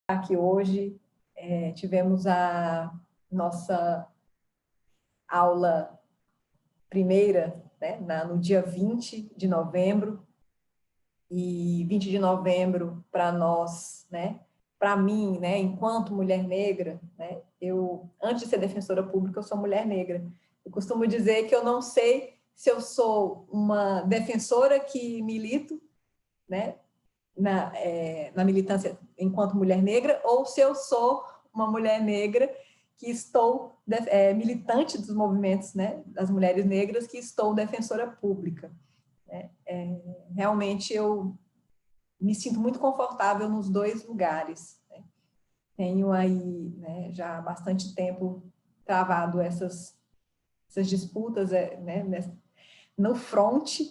aqui hoje. Tivemos a nossa aula primeira, né, no dia 20 de novembro, e 20 de novembro para nós, né, para mim, né, enquanto mulher negra, né, antes de ser defensora pública, eu sou mulher negra. Eu costumo dizer que eu não sei se eu sou uma defensora que milito, né, na militância enquanto mulher negra, ou se eu sou uma mulher negra que estou militante dos movimentos, né, das mulheres negras, que estou defensora pública. Realmente eu me sinto muito confortável nos dois lugares. Né? Tenho aí, né, já há bastante tempo travado essas disputas, né, no front,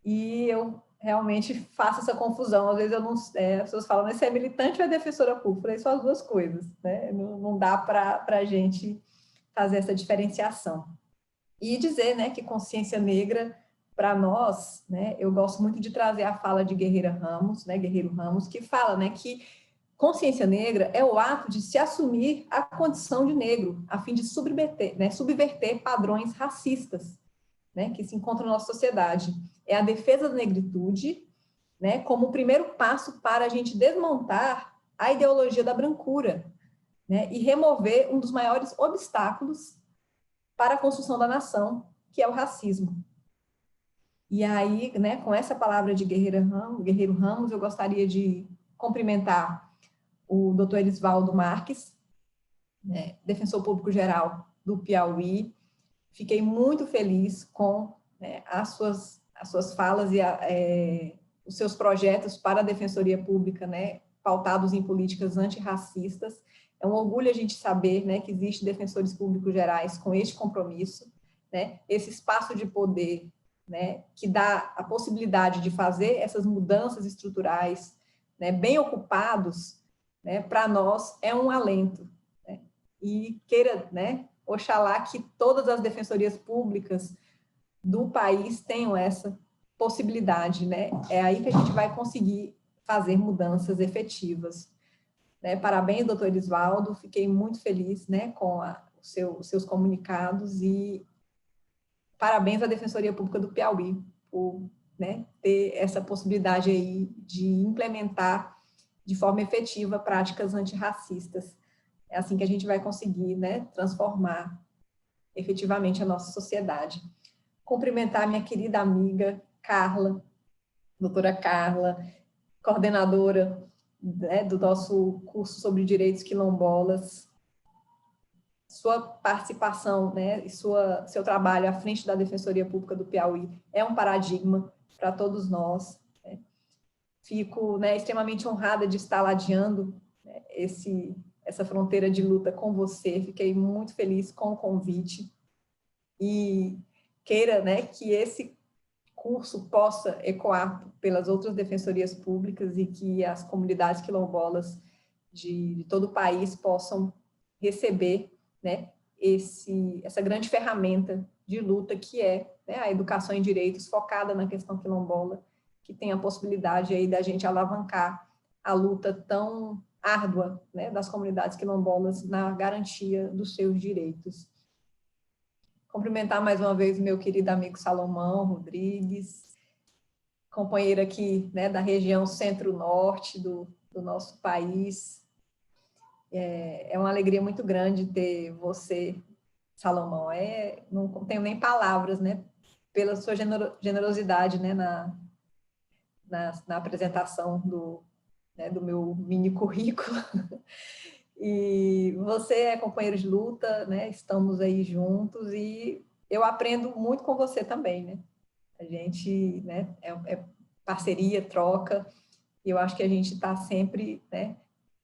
e eu realmente faço essa confusão. Às vezes as pessoas falam, mas você é militante ou é defensora pública? Eu falei, são as duas coisas, né? Não dá para a gente fazer essa diferenciação. E dizer, né, que consciência negra, para nós, né, eu gosto muito de trazer a fala de Guerreiro Ramos, que fala, né, que consciência negra é o ato de se assumir a condição de negro, a fim de subverter padrões racistas, né, que se encontram na nossa sociedade. É a defesa da negritude, né, como o primeiro passo para a gente desmontar a ideologia da brancura, né, e remover um dos maiores obstáculos para a construção da nação, que é o racismo. E aí, né, com essa palavra de Guerreiro Ramos, eu gostaria de cumprimentar o Dr. Elisvaldo Marques, né, defensor público geral do Piauí. Fiquei muito feliz com, né, as suas falas e os seus projetos para a Defensoria Pública, né, pautados em políticas antirracistas. É um orgulho a gente saber, né, que existe defensores públicos gerais com este compromisso, né, esse espaço de poder, né, que dá a possibilidade de fazer essas mudanças estruturais, né, bem ocupados, né, para nós é um alento. Né, e queira, né, oxalá que todas as defensorias públicas do país tenham essa possibilidade, né? É aí que a gente vai conseguir fazer mudanças efetivas. Né? Parabéns, doutor Elisvaldo, fiquei muito feliz, né, com os seus comunicados, e parabéns à Defensoria Pública do Piauí por, né, ter essa possibilidade aí de implementar de forma efetiva práticas antirracistas. É assim que a gente vai conseguir, né, transformar efetivamente a nossa sociedade. Cumprimentar minha querida amiga Carla, doutora Carla, coordenadora, né, do nosso curso sobre direitos quilombolas. Sua participação, né, e seu trabalho à frente da Defensoria Pública do Piauí é um paradigma para todos nós. Né? Fico, né, extremamente honrada de estar ladeando, né, essa fronteira de luta com você. Fiquei muito feliz com o convite e queira, né, que esse curso possa ecoar pelas outras defensorias públicas e que as comunidades quilombolas de todo o país possam receber, né, essa grande ferramenta de luta que é, né, a educação em direitos focada na questão quilombola, que tem a possibilidade aí da gente alavancar a luta tão árdua, né, das comunidades quilombolas na garantia dos seus direitos. Cumprimentar mais uma vez o meu querido amigo Salomão Rodrigues, companheiro aqui, né, da região centro-norte do nosso país. É uma alegria muito grande ter você, Salomão. Não tenho nem palavras, né, pela sua generosidade, né, na apresentação né, do meu mini currículo. E você é companheiro de luta, né? Estamos aí juntos e eu aprendo muito com você também, né? A gente, né, é parceria, troca, e eu acho que a gente está sempre, né?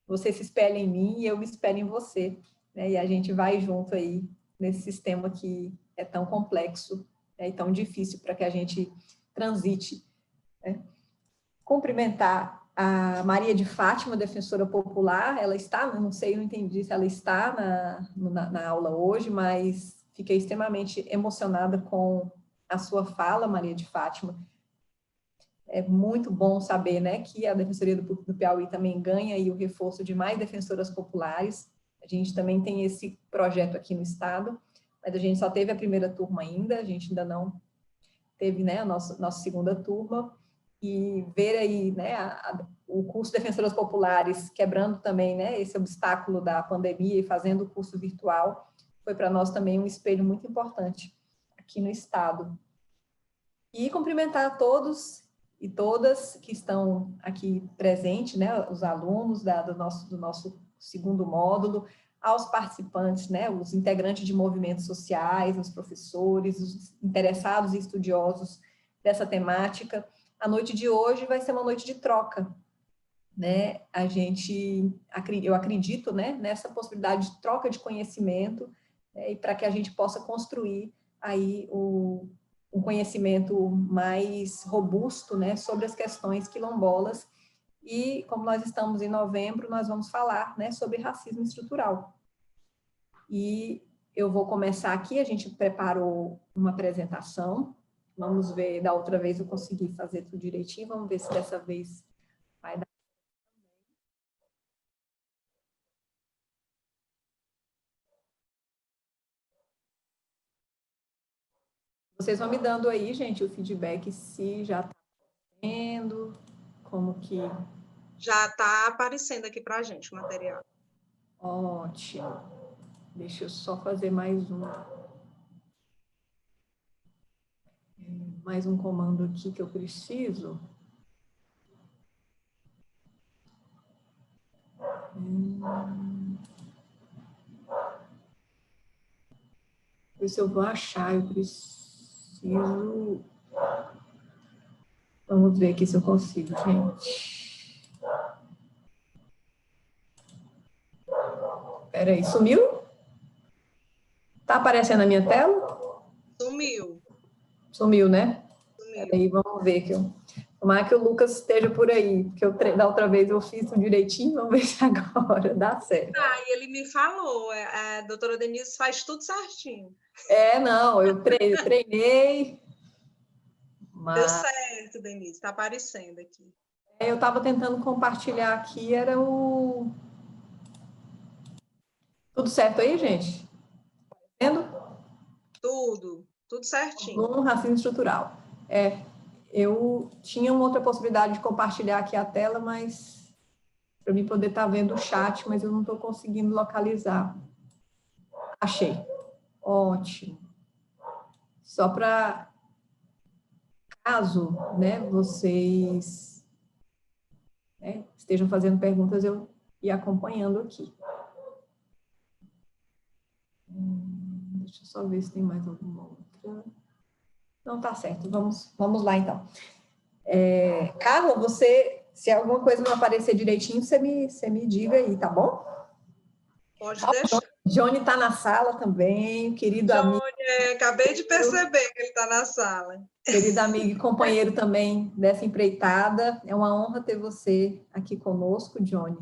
Você se espelha em mim e eu me espelho em você, né? E a gente vai junto aí nesse sistema que é tão complexo, né, e tão difícil para que a gente transite, né? Cumprimentar a Maria de Fátima, defensora popular. Ela está, não sei, não entendi se ela está na aula hoje, mas fiquei extremamente emocionada com a sua fala, Maria de Fátima. É muito bom saber, né, que a Defensoria do Piauí também ganha aí o reforço de mais defensoras populares. A gente também tem esse projeto aqui no estado, mas a gente só teve a primeira turma ainda, a gente ainda não teve, né, a nossa segunda turma, e ver aí, né, o curso de Defensoras Populares quebrando também, né, esse obstáculo da pandemia e fazendo o curso virtual, foi para nós também um espelho muito importante aqui no estado. E cumprimentar a todos e todas que estão aqui presentes, né, os alunos do nosso segundo módulo, aos participantes, né, os integrantes de movimentos sociais, os professores, os interessados e estudiosos dessa temática. A noite de hoje vai ser uma noite de troca, né? Eu acredito, né, nessa possibilidade de troca de conhecimento, né, e para que a gente possa construir aí um conhecimento mais robusto, né, sobre as questões quilombolas. E como nós estamos em novembro, nós vamos falar, né, sobre racismo estrutural. E eu vou começar aqui, a gente preparou uma apresentação, vamos ver, da outra vez eu consegui fazer tudo direitinho, vamos ver se dessa vez vai dar. Vocês vão me dando aí, gente, o feedback se já está tendo, como que... Já está aparecendo aqui para a gente o material. Ótimo. Deixa eu só fazer mais um comando aqui que eu preciso. Ver se eu vou achar, eu preciso... Vamos ver aqui se eu consigo, gente. Espera aí, sumiu? Tá aparecendo na minha tela? Sumiu. Sumiu, né? Sumiu. Espera aí, vamos ver que eu... Tomara que o Lucas esteja por aí, porque da outra vez eu fiz tudo direitinho, vamos ver se agora dá certo. Ah, e ele me falou, a doutora Denise faz tudo certinho. Não, eu treinei. Mas... Deu certo, Denise, está aparecendo aqui. Eu estava tentando compartilhar aqui, era o... Tudo certo aí, gente? Tá vendo? Tudo certinho. No racismo estrutural. Eu tinha uma outra possibilidade de compartilhar aqui a tela, mas para mim poder estar vendo o chat, mas eu não estou conseguindo localizar. Achei. Ótimo. Só para caso, né, vocês, né, estejam fazendo perguntas, eu ir acompanhando aqui. Deixa eu só ver se tem mais alguma outra. Não, tá certo. Vamos lá, então. Carla, se alguma coisa não aparecer direitinho, você me diga aí, tá bom? Pode deixar. Johnny está na sala também, querido amigo. Acabei de perceber que ele está na sala. Querido amigo e companheiro também dessa empreitada. É uma honra ter você aqui conosco, Johnny.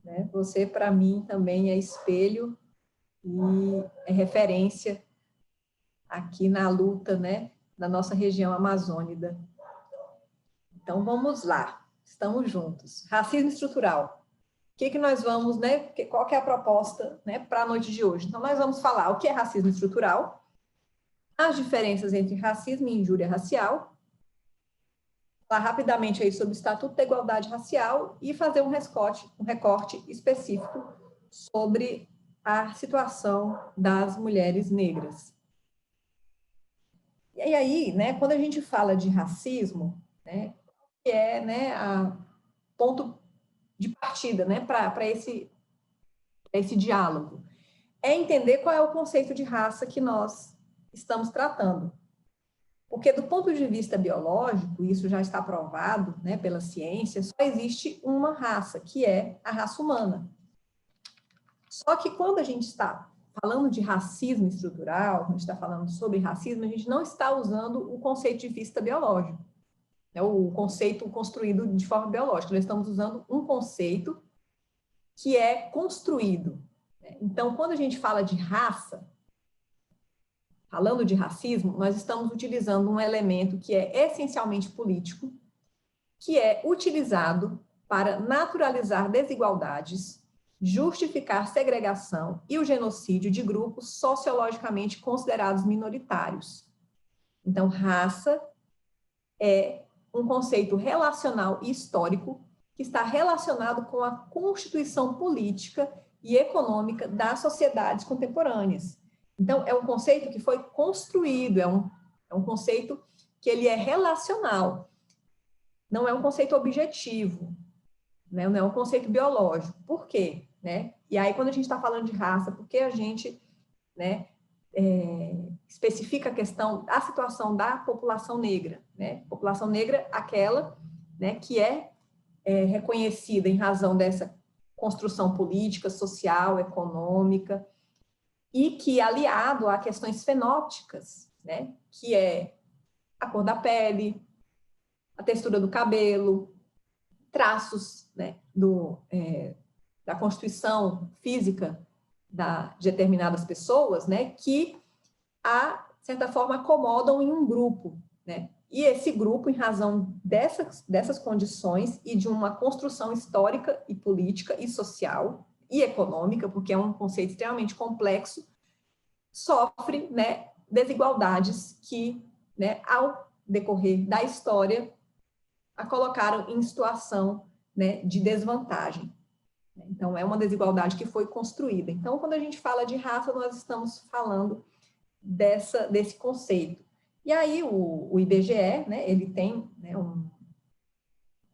Né? Você, para mim, também é espelho e é referência aqui na luta, né, da nossa região amazônica. Então, vamos lá. Estamos juntos. Racismo estrutural. O que nós vamos, né? Qual que é a proposta, né, para a noite de hoje? Então, nós vamos falar o que é racismo estrutural, as diferenças entre racismo e injúria racial, falar rapidamente aí sobre o Estatuto da Igualdade Racial e fazer um recorte específico sobre a situação das mulheres negras. E aí, né, quando a gente fala de racismo, né, que é, né, a ponto de partida, né, para esse diálogo, é entender qual é o conceito de raça que nós estamos tratando. Porque, do ponto de vista biológico, isso já está provado, né, pela ciência, só existe uma raça, que é a raça humana. Só que quando a gente está falando de racismo estrutural, quando a gente está falando sobre racismo, a gente não está usando o conceito de vista biológico, né, o conceito construído de forma biológica. Nós estamos usando um conceito que é construído. Então, quando a gente fala de raça, falando de racismo, nós estamos utilizando um elemento que é essencialmente político, que é utilizado para naturalizar desigualdades, justificar segregação e o genocídio de grupos sociologicamente considerados minoritários. Então, raça é um conceito relacional e histórico que está relacionado com a constituição política e econômica das sociedades contemporâneas. Então, é um conceito que foi construído, é um conceito que ele é relacional, não é um conceito objetivo, né? Não é um conceito biológico. Por quê? Né? E aí, quando a gente está falando de raça, por que a gente, né, especifica a questão da situação da população negra, né? População negra, aquela, né, que é reconhecida em razão dessa construção política, social, econômica, e que, aliado a questões fenóticas, né, que é a cor da pele, a textura do cabelo, traços, né, da constituição física de determinadas pessoas, né, que, de certa forma, acomodam em um grupo, né? E esse grupo, em razão dessas condições e de uma construção histórica e política e social e econômica, porque é um conceito extremamente complexo, sofre, né, desigualdades que, né, ao decorrer da história, a colocaram em situação, né, de desvantagem. Então, é uma desigualdade que foi construída. Então, quando a gente fala de raça, nós estamos falando desse conceito. E aí, o IBGE, né, ele tem, né,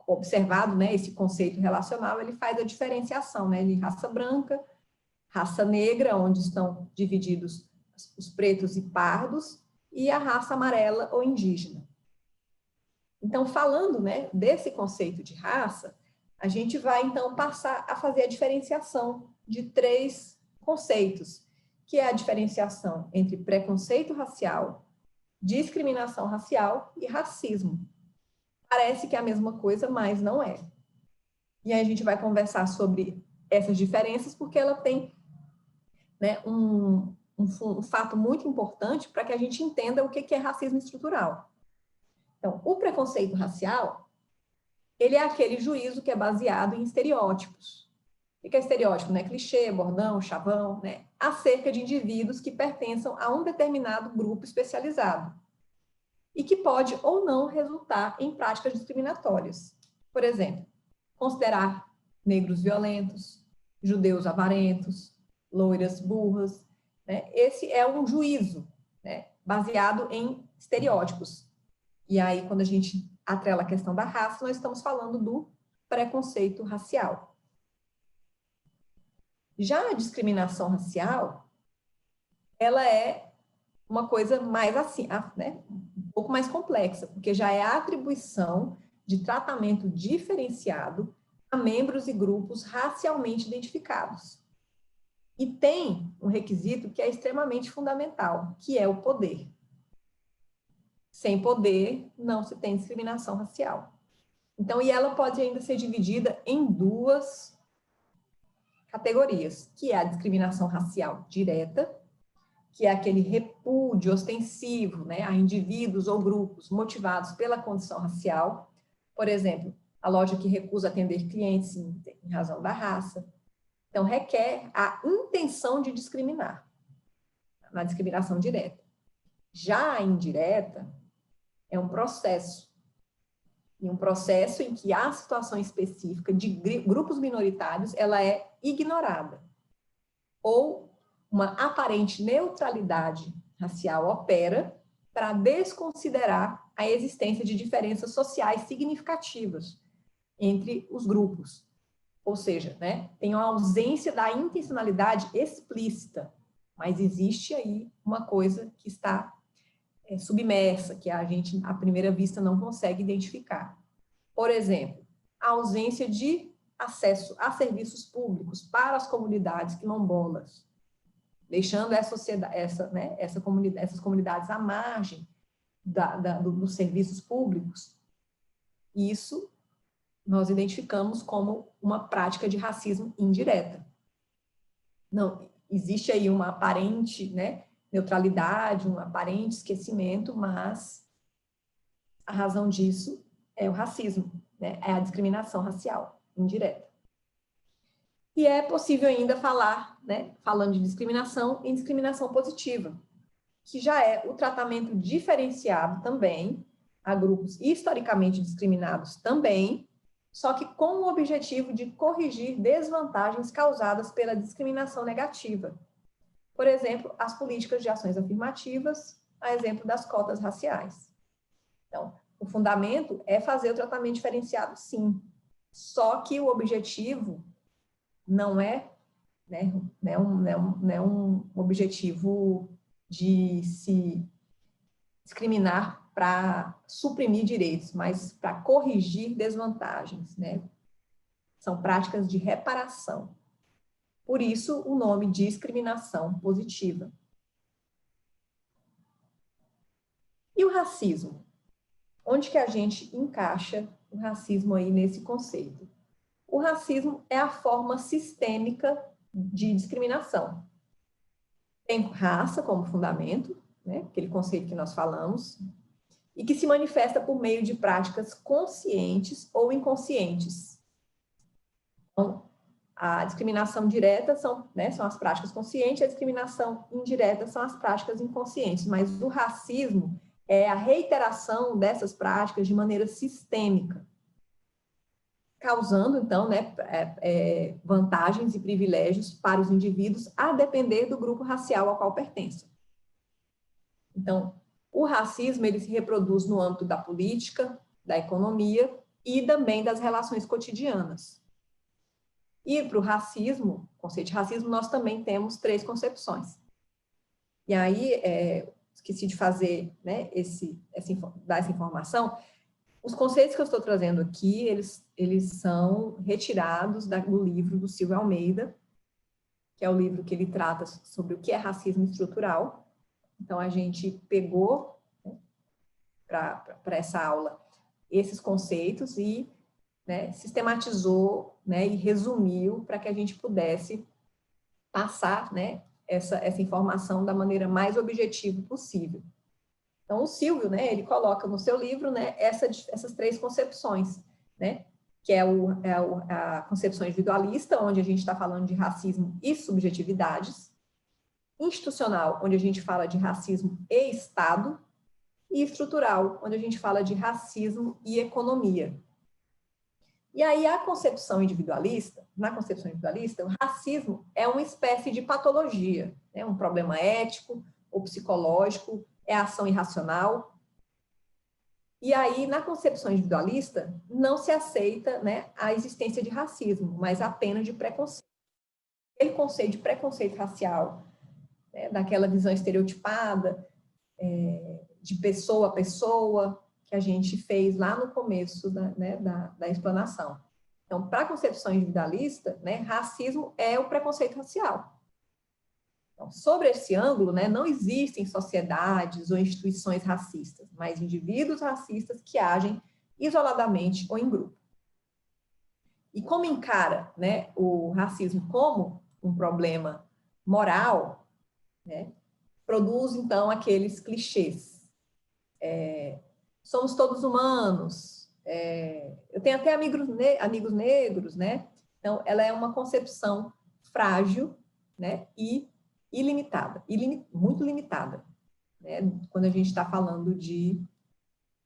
observado, né, esse conceito relacional, ele faz a diferenciação, né, de raça branca, raça negra, onde estão divididos os pretos e pardos, e a raça amarela ou indígena. Então, falando, né, desse conceito de raça, a gente vai, então, passar a fazer a diferenciação de 3 conceitos, que é a diferenciação entre preconceito racial, discriminação racial e racismo. Parece que é a mesma coisa, mas não é. E aí a gente vai conversar sobre essas diferenças, porque ela tem, né, um fato muito importante para que a gente entenda o que é racismo estrutural. Então, o preconceito racial, ele é aquele juízo que é baseado em estereótipos. O que é estereótipo? Né? Clichê, bordão, chavão, né? Acerca de indivíduos que pertençam a um determinado grupo especializado e que pode ou não resultar em práticas discriminatórias. Por exemplo, considerar negros violentos, judeus avarentos, loiras burras, né? Esse é um juízo, né, baseado em estereótipos. E aí, quando a gente atrela a questão da raça, nós estamos falando do preconceito racial. Já a discriminação racial, ela é uma coisa mais assim, né, um pouco mais complexa, porque já é a atribuição de tratamento diferenciado a membros e grupos racialmente identificados. E tem um requisito que é extremamente fundamental, que é o poder. Sem poder, não se tem discriminação racial. Então, e ela pode ainda ser dividida em 2 categorias, que é a discriminação racial direta, que é aquele repúdio ostensivo, né, a indivíduos ou grupos motivados pela condição racial. Por exemplo, a loja que recusa atender clientes em razão da raça. Então, requer a intenção de discriminar, na discriminação direta. Já a indireta é um processo, e um processo em que a situação específica de grupos minoritários ela é ignorada, ou uma aparente neutralidade racial opera para desconsiderar a existência de diferenças sociais significativas entre os grupos. Ou seja, né, tem uma ausência da intencionalidade explícita, mas existe aí uma coisa que está submersa, que a gente, à primeira vista, não consegue identificar. Por exemplo, a ausência de acesso a serviços públicos para as comunidades quilombolas, deixando essas comunidades à margem dos serviços públicos. Isso nós identificamos como uma prática de racismo indireta. Não, existe aí uma aparente, né, neutralidade, um aparente esquecimento, mas a razão disso é o racismo, né, é a discriminação racial indireta. E é possível ainda falar, né, falando de discriminação, em discriminação positiva, que já é o tratamento diferenciado também a grupos historicamente discriminados também, só que com o objetivo de corrigir desvantagens causadas pela discriminação negativa. Por exemplo, as políticas de ações afirmativas, a exemplo das cotas raciais. Então, o fundamento é fazer o tratamento diferenciado, sim, só que o objetivo não é, né, não é um objetivo de se discriminar para suprimir direitos, mas para corrigir desvantagens, né? São práticas de reparação. Por isso, o nome discriminação positiva. E o racismo? Onde que a gente encaixa o racismo aí nesse conceito? O racismo é a forma sistêmica de discriminação. Tem raça como fundamento, né? Aquele conceito que nós falamos, e que se manifesta por meio de práticas conscientes ou inconscientes. Então, a discriminação direta são as práticas conscientes, a discriminação indireta são as práticas inconscientes, mas o racismo é a reiteração dessas práticas de maneira sistêmica, causando, então, né, vantagens e privilégios para os indivíduos a depender do grupo racial ao qual pertencem. Então, o racismo ele se reproduz no âmbito da política, da economia e também das relações cotidianas. E para o racismo, conceito de racismo, nós também temos 3 concepções. E aí, esqueci de fazer, né, dar essa informação. Os conceitos que eu estou trazendo aqui, eles são retirados do livro do Silvio Almeida, que é o livro que ele trata sobre o que é racismo estrutural. Então, a gente pegou, né, para essa aula esses conceitos e, né, sistematizou, né, e resumiu para que a gente pudesse passar, né, essa informação da maneira mais objetiva possível. Então, o Silvio, né, ele coloca no seu livro, né, essas 3 concepções, né, que é a concepção individualista, onde a gente está falando de racismo e subjetividades, institucional, onde a gente fala de racismo e Estado, e estrutural, onde a gente fala de racismo e economia. E aí, na concepção individualista, o racismo é uma espécie de patologia, né? Um problema ético ou psicológico, é ação irracional. E aí, na concepção individualista, não se aceita, né, a existência de racismo, mas apenas de preconceito. Aquele conceito de preconceito racial, né, daquela visão estereotipada, de pessoa a pessoa, que a gente fez lá no começo da explanação. Então, para a concepção individualista, né, racismo é o preconceito racial. Então, sobre esse ângulo, né, não existem sociedades ou instituições racistas, mas indivíduos racistas que agem isoladamente ou em grupo. E como encara, né, o racismo como um problema moral, né, produz, então, aqueles clichês. Somos todos humanos, eu tenho até amigos negros, né? Então, ela é uma concepção frágil, né, e ilimitada, muito limitada, né, quando a gente está falando de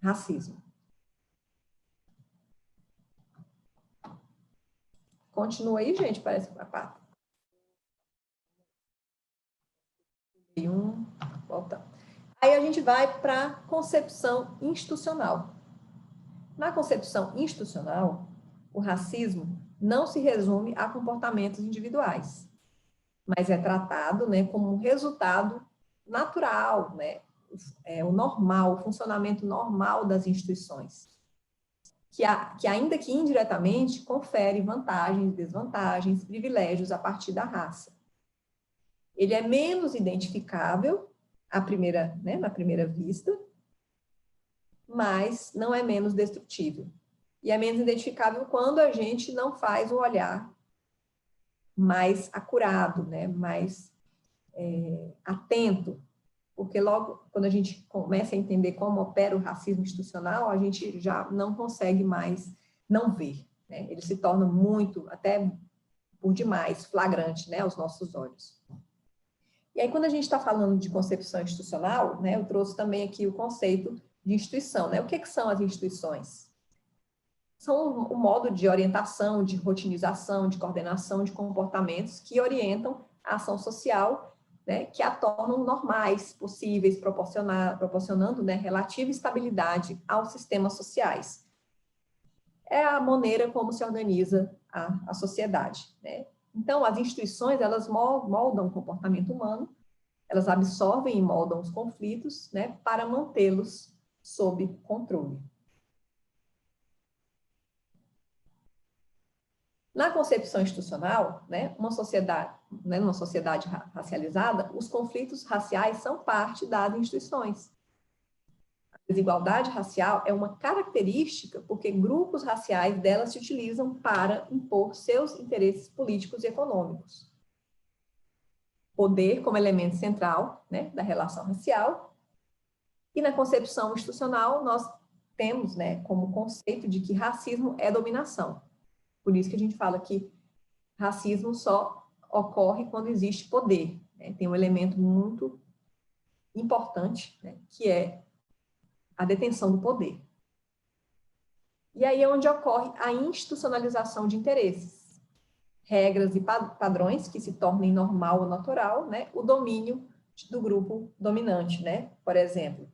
racismo. Continua aí, gente, parece que vai volta. Aí a gente vai para a concepção institucional. Na concepção institucional, o racismo não se resume a comportamentos individuais, mas é tratado, né, como um resultado natural, né, o normal, o funcionamento normal das instituições, que ainda que indiretamente confere vantagens, desvantagens, privilégios a partir da raça. Ele é menos identificável na primeira vista, mas não é menos destrutível. E é menos identificável quando a gente não faz o olhar mais acurado, né? Mais atento, porque logo quando a gente começa a entender como opera o racismo institucional, a gente já não consegue mais não ver, né? Ele se torna muito, até por demais, flagrante, né, aos nossos olhos. E aí, quando a gente está falando de concepção institucional, né, eu trouxe também aqui o conceito de instituição, né? O que são as instituições? São o modo de orientação, de rotinização, de coordenação de comportamentos que orientam a ação social, né, que a tornam normais, possíveis, proporcionando, né, relativa estabilidade aos sistemas sociais. É a maneira como se organiza a sociedade, né? Então, as instituições, elas moldam o comportamento humano, elas absorvem e moldam os conflitos, né, para mantê-los sob controle. Na concepção institucional, né, numa sociedade racializada, os conflitos raciais são parte das instituições. A desigualdade racial é uma característica porque grupos raciais delas se utilizam para impor seus interesses políticos e econômicos. Poder como elemento central, né, da relação racial. E na concepção institucional, nós temos, né, como conceito de que racismo é dominação. Por isso que a gente fala que racismo só ocorre quando existe poder, né? Tem um elemento muito importante, né, que é a detenção do poder. E aí é onde ocorre a institucionalização de interesses, regras e padrões que se tornem normal ou natural, né, o domínio do grupo dominante, né? Por exemplo,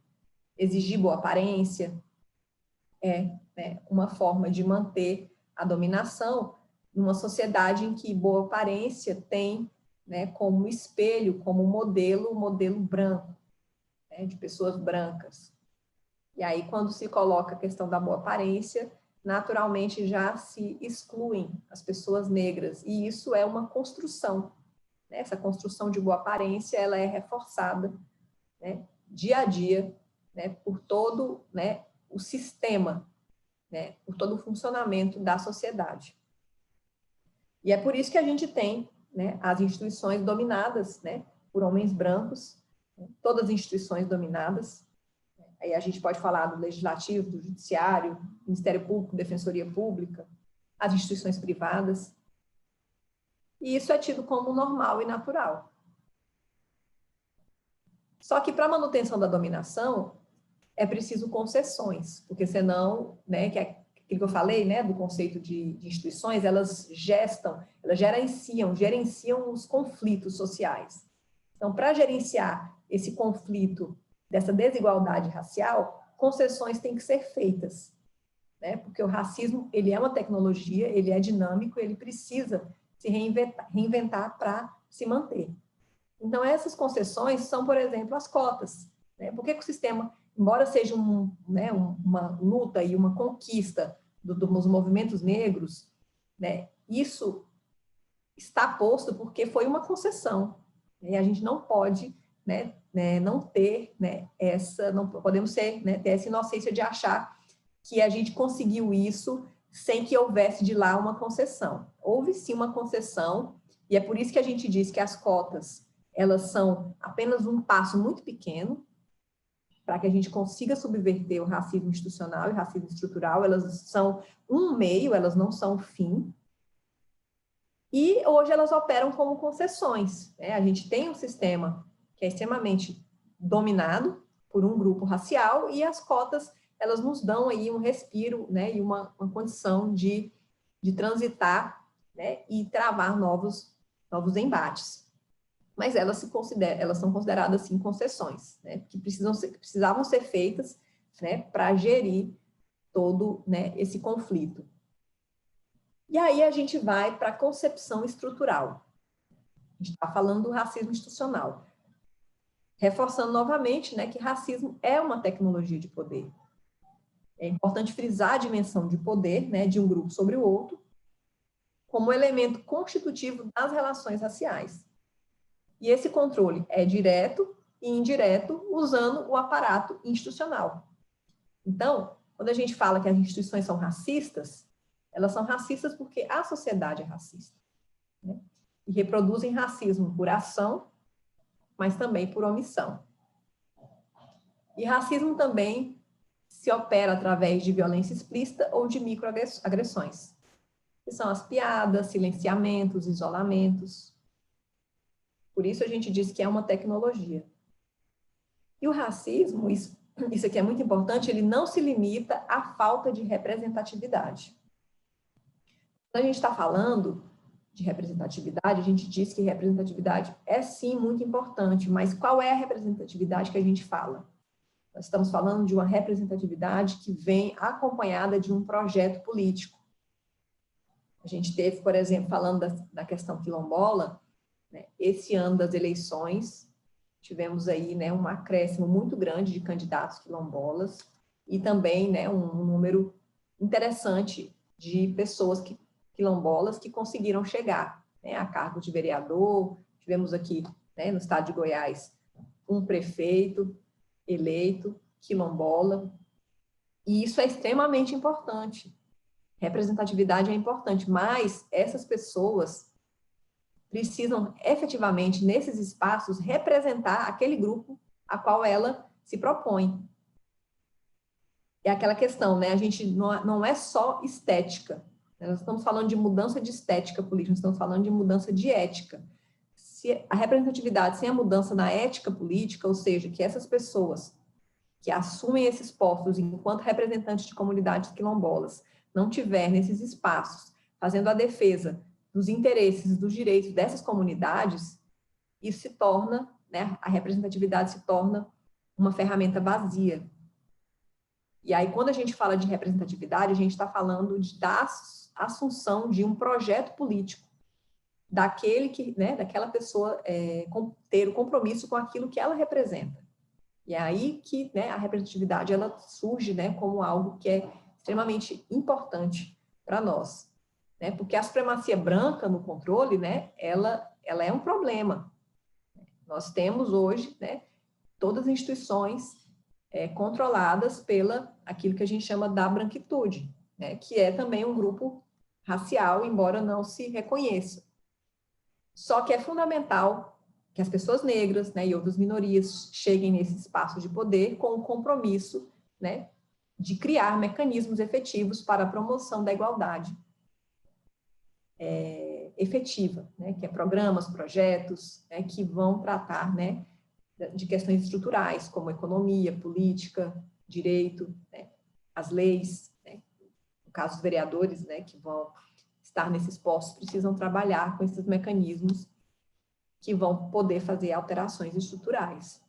exigir boa aparência né, uma forma de manter a dominação numa sociedade em que boa aparência tem, né, como espelho, como modelo, o modelo branco, né, de pessoas brancas. E aí, quando se coloca a questão da boa aparência, naturalmente já se excluem as pessoas negras, e isso é uma construção, né? Essa construção de boa aparência, ela é reforçada, né, dia a dia, né, por todo, né, o sistema, né, por todo o funcionamento da sociedade. E é por isso que a gente tem, né, as instituições dominadas, né, por homens brancos, né, todas as instituições dominadas. Aí a gente pode falar do Legislativo, do Judiciário, Ministério Público, Defensoria Pública, as instituições privadas. E isso é tido como normal e natural. Só que para a manutenção da dominação, é preciso concessões, porque senão, né, que é aquilo que eu falei, né, do conceito de instituições, elas gerenciam os conflitos sociais. Então, para gerenciar esse conflito dessa desigualdade racial, concessões têm que ser feitas, né, porque o racismo, ele é uma tecnologia, ele é dinâmico, ele precisa se reinventar para se manter. Então, essas concessões são, por exemplo, as cotas, né? Por que o sistema, embora seja né, uma luta e uma conquista dos movimentos negros, né, isso está posto porque foi uma concessão. E a gente não pode, né, não ter, né, não podemos ter essa inocência de achar que a gente conseguiu isso sem que houvesse de lá uma concessão. Houve sim uma concessão, e é por isso que a gente diz que as cotas, elas são apenas um passo muito pequeno para que a gente consiga subverter o racismo institucional e o racismo estrutural. Elas são um meio, elas não são o fim. E hoje elas operam como concessões, né? A gente tem um sistema que é extremamente dominado por um grupo racial e as cotas, elas nos dão aí um respiro, né? E uma condição de transitar, né? E travar novos embates. Mas elas são consideradas, assim, concessões, né, que precisavam ser feitas, né, para gerir todo, né, esse conflito. E aí a gente vai para a concepção estrutural. A gente está falando do racismo institucional. Reforçando novamente, né, que racismo é uma tecnologia de poder. É importante frisar a dimensão de poder, né, de um grupo sobre o outro, como elemento constitutivo das relações raciais. E esse controle é direto e indireto, usando o aparato institucional. Então, quando a gente fala que as instituições são racistas, elas são racistas porque a sociedade é racista, né? E reproduzem racismo por ação, mas também por omissão. E racismo também se opera através de violência explícita ou de microagressões, que são as piadas, silenciamentos, isolamentos. Por isso a gente diz que é uma tecnologia. E o racismo, isso aqui é muito importante, ele não se limita à falta de representatividade. Quando a gente está falando de representatividade, a gente diz que representatividade é sim muito importante, mas qual é a representatividade que a gente fala? Nós estamos falando de uma representatividade que vem acompanhada de um projeto político. A gente teve, por exemplo, falando da questão quilombola, né, esse ano das eleições, tivemos aí, né, um acréscimo muito grande de candidatos quilombolas e também, né, um número interessante de pessoas quilombolas que conseguiram chegar, né, a cargo de vereador. Tivemos aqui, né, no estado de Goiás, um prefeito eleito quilombola, e isso é extremamente importante. Representatividade é importante, mas essas pessoas precisam efetivamente, nesses espaços, representar aquele grupo a qual ela se propõe. É aquela questão, né? A gente não é só estética. Nós estamos falando de mudança de estética política, nós estamos falando de mudança de ética. Se a representatividade sem a mudança na ética política, ou seja, que essas pessoas que assumem esses postos enquanto representantes de comunidades quilombolas não tiver nesses espaços fazendo a defesa dos interesses, dos direitos dessas comunidades, isso se torna, né, a representatividade se torna uma ferramenta vazia. E aí, quando a gente fala de representatividade, a gente está falando da assunção de um projeto político, daquela pessoa ter o compromisso com aquilo que ela representa. E é aí que, né, a representatividade ela surge, né, como algo que é extremamente importante para nós. Né, porque a supremacia branca no controle, né, ela é um problema. Nós temos hoje, né, todas as instituições controladas pela aquilo que a gente chama da branquitude, né, que é também um grupo racial, embora não se reconheça. Só que é fundamental que as pessoas negras, né, e outras minorias cheguem nesse espaço de poder com o compromisso, né, de criar mecanismos efetivos para a promoção da igualdade efetiva, né, que é programas, projetos, né, que vão tratar, né, de questões estruturais, como economia, política, direito, né, as leis, né, no caso os vereadores, né, que vão estar nesses postos, precisam trabalhar com esses mecanismos que vão poder fazer alterações estruturais.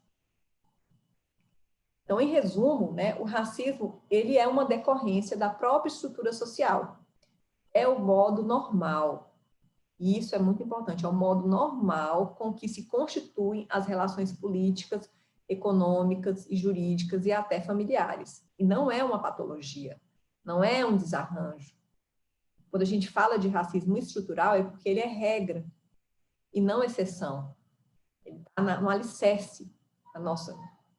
Então, em resumo, né, o racismo, ele é uma decorrência da própria estrutura social. É o modo normal, e isso é muito importante, é o modo normal com que se constituem as relações políticas, econômicas e jurídicas e até familiares. E não é uma patologia, não é um desarranjo. Quando a gente fala de racismo estrutural, é porque ele é regra e não exceção. Ele está no alicerce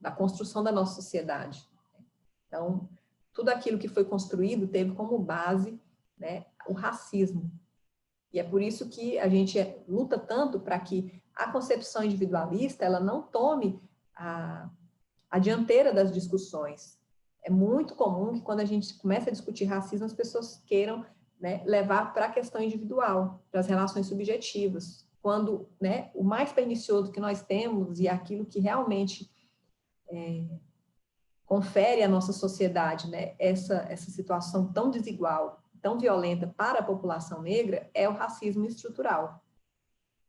da construção da nossa sociedade. Então, tudo aquilo que foi construído teve como base, né, o racismo. E é por isso que a gente luta tanto para que a concepção individualista ela não tome a dianteira das discussões. É muito comum que quando a gente começa a discutir racismo, as pessoas queiram, né, levar para a questão individual, para as relações subjetivas, quando, né, o mais pernicioso que nós temos e aquilo que realmente confere à nossa sociedade, né, essa situação tão desigual, tão violenta para a população negra, é o racismo estrutural.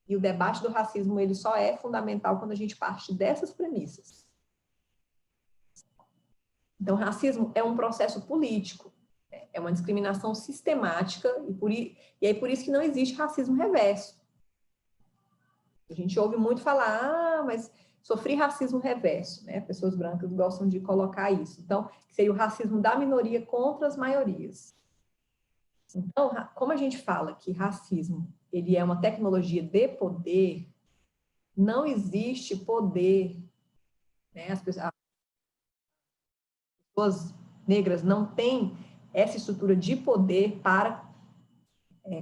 E o debate do racismo ele só é fundamental quando a gente parte dessas premissas. Então, racismo é um processo político, é uma discriminação sistemática, e é por isso que não existe racismo reverso. A gente ouve muito falar, mas sofri racismo reverso, né? Pessoas brancas gostam de colocar isso. Então, seria o racismo da minoria contra as maiorias. Então, como a gente fala que racismo ele é uma tecnologia de poder, não existe poder, né? As pessoas negras não têm essa estrutura de poder para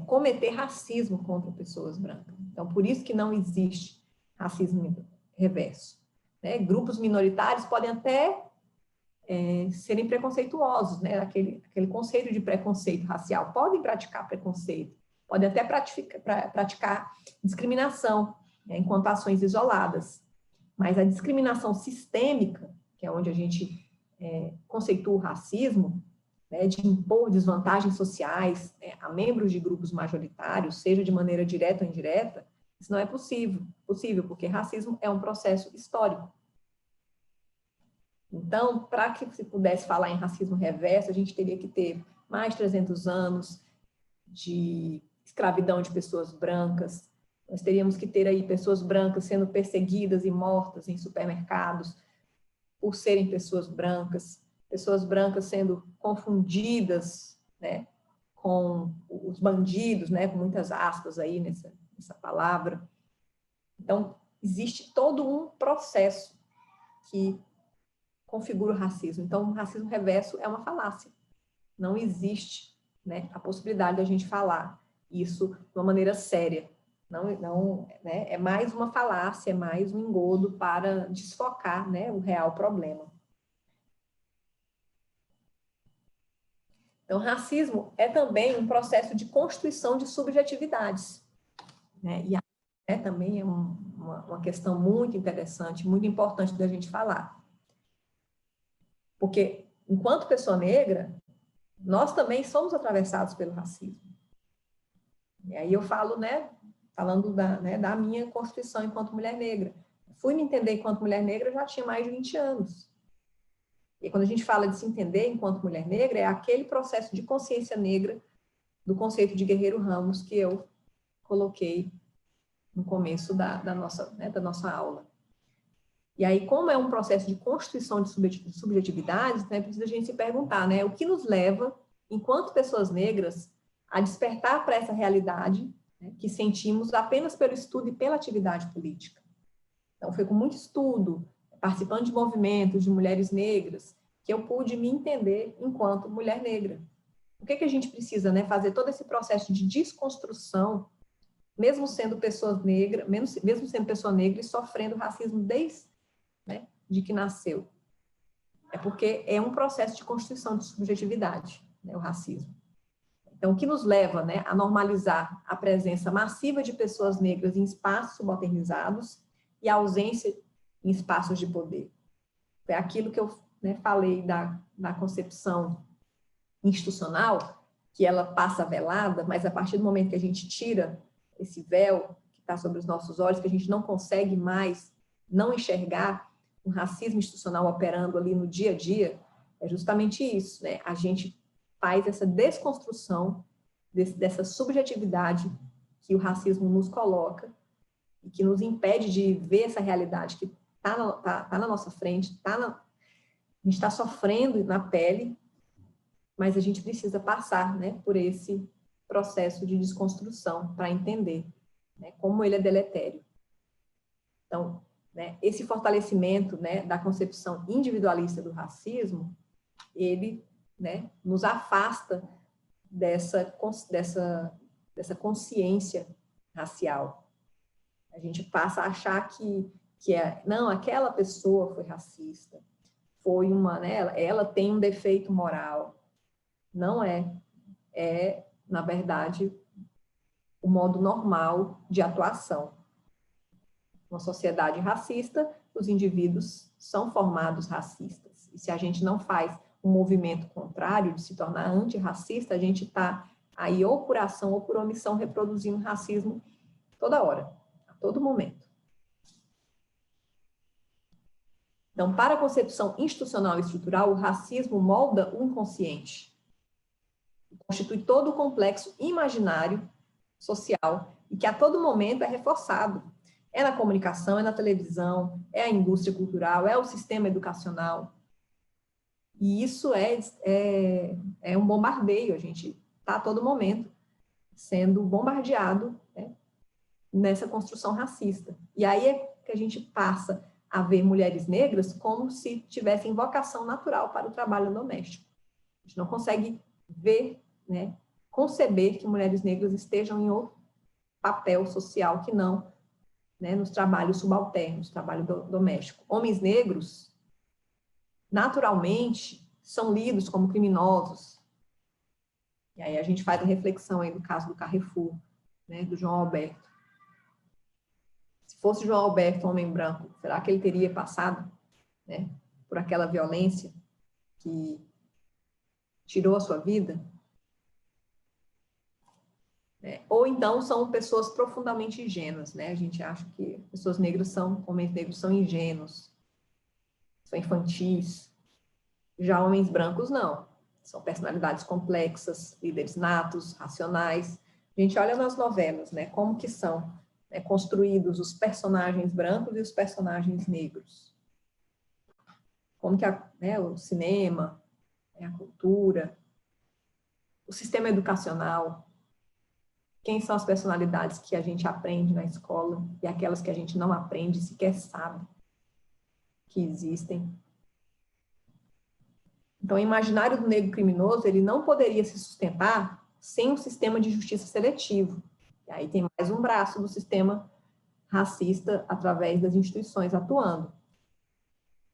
cometer racismo contra pessoas brancas. Então, por isso que não existe racismo reverso. Né? Grupos minoritários podem até serem preconceituosos, né? Aquele conceito de preconceito racial. Podem praticar preconceito, podem até praticar discriminação, né, enquanto ações isoladas. Mas a discriminação sistêmica, que é onde a gente conceitua o racismo, né, de impor desvantagens sociais, né, a membros de grupos majoritários, seja de maneira direta ou indireta, isso não é possível, porque racismo é um processo histórico. Então, para que se pudesse falar em racismo reverso, a gente teria que ter mais de 300 anos de escravidão de pessoas brancas. Nós teríamos que ter aí pessoas brancas sendo perseguidas e mortas em supermercados por serem pessoas brancas sendo confundidas, né, com os bandidos, né, com muitas aspas aí nessa palavra. Então, existe todo um processo que configura o racismo. Então, o racismo reverso é uma falácia. Não existe, né, a possibilidade de a gente falar isso de uma maneira séria. Não, né, é mais uma falácia, é mais um engodo para desfocar, né, o real problema. Então, racismo é também um processo de constituição de subjetividades, né, e também é uma questão muito interessante, muito importante da gente falar. Porque, enquanto pessoa negra, nós também somos atravessados pelo racismo. E aí eu falo, né, falando da minha constituição enquanto mulher negra. Fui me entender enquanto mulher negra já tinha mais de 20 anos. E quando a gente fala de se entender enquanto mulher negra, é aquele processo de consciência negra do conceito de Guerreiro Ramos que eu coloquei no começo da nossa aula. E aí, como é um processo de constituição de subjetividades, né, precisa a gente se perguntar, né, o que nos leva, enquanto pessoas negras, a despertar para essa realidade, né, que sentimos apenas pelo estudo e pela atividade política. Então, foi com muito estudo, participando de movimentos de mulheres negras, que eu pude me entender enquanto mulher negra. O que a gente precisa, né, fazer todo esse processo de desconstrução, mesmo sendo pessoas negras, mesmo sendo pessoa negra e sofrendo racismo desde, né, de que nasceu. É porque é um processo de constituição de subjetividade, né, o racismo. Então, o que nos leva, né, a normalizar a presença massiva de pessoas negras em espaços subalternizados e a ausência em espaços de poder. É aquilo que eu, né, falei da concepção institucional, que ela passa velada, mas a partir do momento que a gente tira esse véu que está sobre os nossos olhos, que a gente não consegue mais não enxergar o racismo institucional operando ali no dia a dia, é justamente isso, né? A gente faz essa desconstrução dessa subjetividade que o racismo nos coloca e que nos impede de ver essa realidade que está na nossa frente, a gente está sofrendo na pele, mas a gente precisa passar, né, por esse processo de desconstrução para entender, né, como ele é deletério. Então, né, esse fortalecimento, né, da concepção individualista do racismo, ele, né, nos afasta dessa consciência racial. A gente passa a achar não, aquela pessoa foi racista, foi né, ela tem um defeito moral. Não é. É, na verdade, o modo normal de atuação. Uma sociedade racista, os indivíduos são formados racistas. E se a gente não faz um movimento contrário de se tornar antirracista, a gente está aí ou por ação ou por omissão reproduzindo racismo toda hora, a todo momento. Então, para a concepção institucional e estrutural, o racismo molda o inconsciente. Constitui todo o complexo imaginário social e que a todo momento é reforçado. É na comunicação, é na televisão, é a indústria cultural, é o sistema educacional. E isso é um bombardeio, a gente está a todo momento sendo bombardeado, né, nessa construção racista. E aí é que a gente passa a ver mulheres negras como se tivessem vocação natural para o trabalho doméstico. A gente não consegue ver, né, conceber que mulheres negras estejam em outro papel social que não, né, nos trabalhos subalternos, trabalho doméstico. Homens negros naturalmente são lidos como criminosos. E aí a gente faz a reflexão aí do caso do Carrefour, né, do João Alberto. Se fosse João Alberto, homem branco, será que ele teria passado, né, por aquela violência que tirou a sua vida? Ou então são pessoas profundamente ingênuas, né? A gente acha que pessoas negras são, homens negros são ingênuos, são infantis. Já homens brancos, não. São personalidades complexas, líderes natos, racionais. A gente olha nas novelas, né? Como que são, né, construídos os personagens brancos e os personagens negros. Como que né, o cinema, né, a cultura, o sistema educacional, quem são as personalidades que a gente aprende na escola e aquelas que a gente não aprende, sequer sabe que existem. Então, o imaginário do negro criminoso, ele não poderia se sustentar sem um sistema de justiça seletivo. E aí tem mais um braço do sistema racista através das instituições atuando.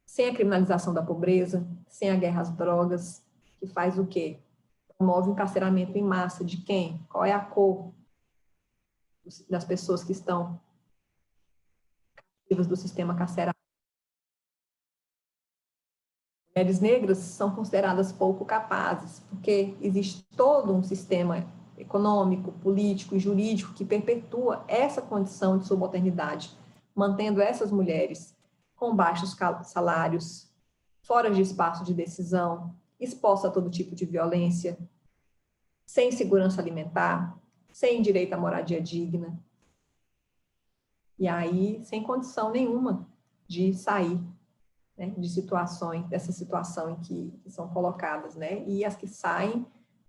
Sem a criminalização da pobreza, sem a guerra às drogas, que faz o quê? Promove o encarceramento em massa de quem? Qual é a cor das pessoas que estão cativas do sistema carcerário? Mulheres negras são consideradas pouco capazes, porque existe todo um sistema econômico, político e jurídico que perpetua essa condição de subalternidade, mantendo essas mulheres com baixos salários, fora de espaço de decisão, expostas a todo tipo de violência, sem segurança alimentar, sem direito à moradia digna, e aí sem condição nenhuma de sair, né, de situações, dessa situação em que são colocadas, né, e as que saem,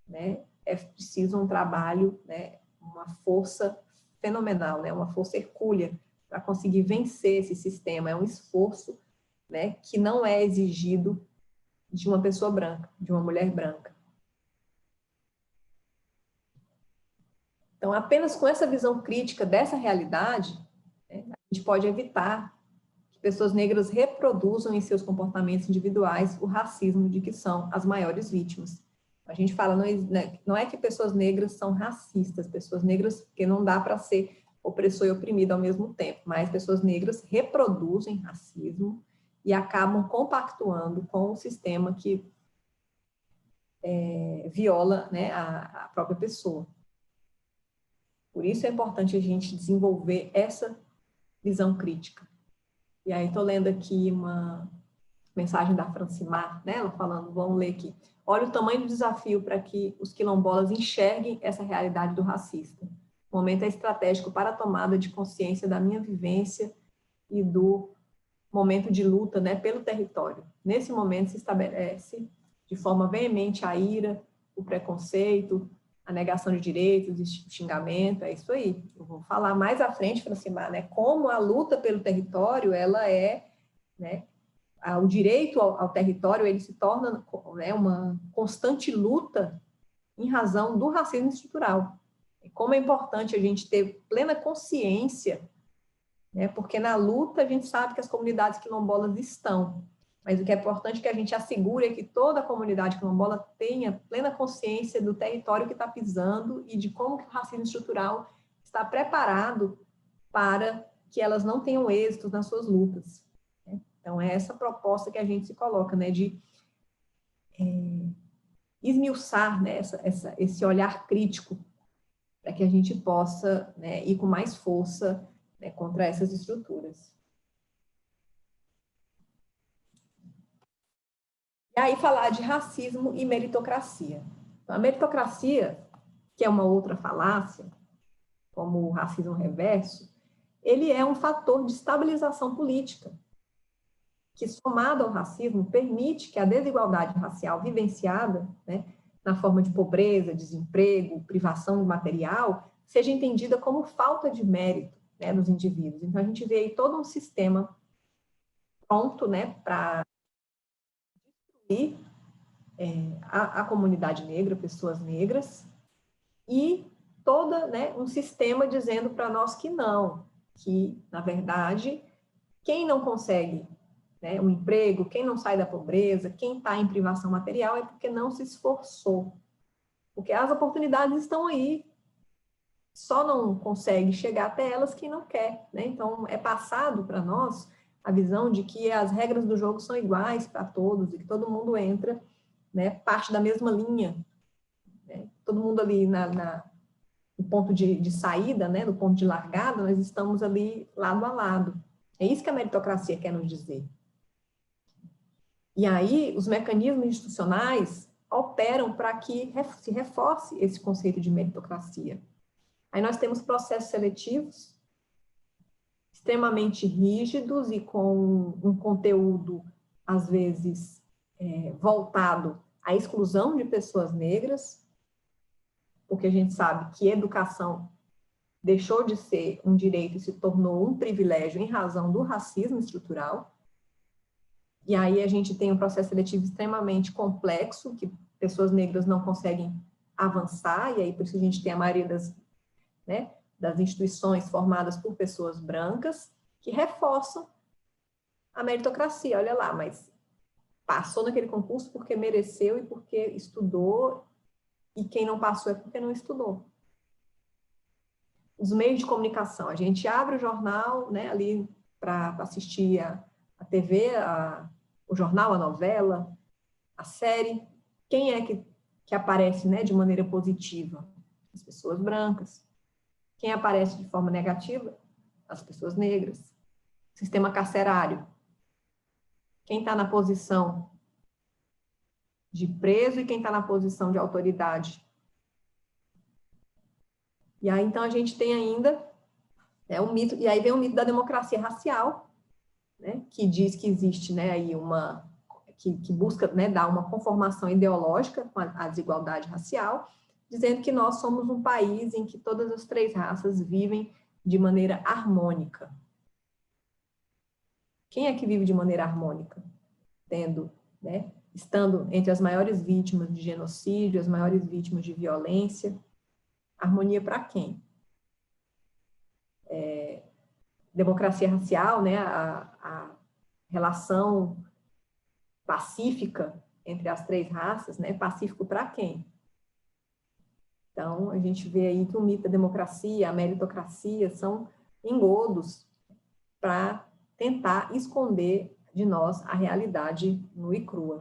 né, precisam um trabalho, né, uma força fenomenal, né, uma força hercúlea para conseguir vencer esse sistema. É um esforço, né, que não é exigido de uma pessoa branca, de uma mulher branca. Então, apenas com essa visão crítica dessa realidade, né, a gente pode evitar que pessoas negras reproduzam em seus comportamentos individuais o racismo de que são as maiores vítimas. A gente fala, não é que pessoas negras são racistas, pessoas negras, porque não dá para ser opressor e oprimido ao mesmo tempo, mas pessoas negras reproduzem racismo e acabam compactuando com o sistema que viola, né, a própria pessoa. Por isso é importante a gente desenvolver essa visão crítica. E aí estou lendo aqui uma mensagem da Francimar, né, ela falando, vamos ler aqui. Olha o tamanho do desafio para que os quilombolas enxerguem essa realidade do racista. O momento é estratégico para a tomada de consciência da minha vivência e do momento de luta, né, pelo território. Nesse momento se estabelece de forma veemente a ira, o preconceito, a negação de direitos, o xingamento, é isso aí. Eu vou falar mais à frente, Francimar, né, como a luta pelo território, ela é, né, o direito ao território, ele se torna, né, uma constante luta em razão do racismo estrutural. E como é importante a gente ter plena consciência, né, porque na luta a gente sabe que as comunidades quilombolas estão, mas o que é importante é que a gente assegure é que toda a comunidade quilombola tenha plena consciência do território que está pisando e de como que o racismo estrutural está preparado para que elas não tenham êxito nas suas lutas. Então, é essa proposta que a gente se coloca, né, de esmiuçar, né, esse olhar crítico para que a gente possa, né, ir com mais força, né, contra essas estruturas. E aí falar de racismo e meritocracia. Então, a meritocracia, que é uma outra falácia, como o racismo reverso, ele é um fator de estabilização política, que, somado ao racismo, permite que a desigualdade racial vivenciada, né, na forma de pobreza, desemprego, privação de material, seja entendida como falta de mérito, né, dos indivíduos. Então, a gente vê aí todo um sistema pronto, né, para destruir a comunidade negra, pessoas negras, e toda, né, um sistema dizendo para nós que não, que, na verdade, quem não consegue né, o emprego, quem não sai da pobreza, quem está em privação material é porque não se esforçou. Porque as oportunidades estão aí, só não consegue chegar até elas quem não quer, né? Então, é passado para nós a visão de que as regras do jogo são iguais para todos e que todo mundo entra, né, parte da mesma linha, né? Todo mundo ali no ponto de saída, né, no ponto de largada, nós estamos ali lado a lado. É isso que a meritocracia quer nos dizer. E aí, os mecanismos institucionais operam para que se reforce esse conceito de meritocracia. Aí nós temos processos seletivos extremamente rígidos e com um conteúdo, às vezes, voltado à exclusão de pessoas negras, porque a gente sabe que educação deixou de ser um direito e se tornou um privilégio em razão do racismo estrutural. E aí a gente tem um processo seletivo extremamente complexo, que pessoas negras não conseguem avançar, e aí por isso a gente tem a maioria das instituições formadas por pessoas brancas, que reforçam a meritocracia. Olha lá, mas passou naquele concurso porque mereceu e porque estudou, e quem não passou é porque não estudou. Os meios de comunicação, a gente abre o jornal, né, ali para assistir a TV, o jornal, a novela, a série. Quem é que aparece, né, de maneira positiva? As pessoas brancas. Quem aparece de forma negativa? As pessoas negras. Sistema carcerário. Quem está na posição de preso e quem está na posição de autoridade. E aí, então, a gente tem ainda o mito, e aí vem o mito da democracia racial, né, que diz que existe, né, aí que busca, né, dar uma conformação ideológica com a desigualdade racial, dizendo que nós somos um país em que todas as três raças vivem de maneira harmônica. Quem é que vive de maneira harmônica? Estando entre as maiores vítimas de genocídio, as maiores vítimas de violência. Harmonia para quem? Democracia racial, né, a relação pacífica entre as três raças, né, pacífico para quem? Então, a gente vê aí que o mito da democracia, a meritocracia, são engodos para tentar esconder de nós a realidade nua e crua.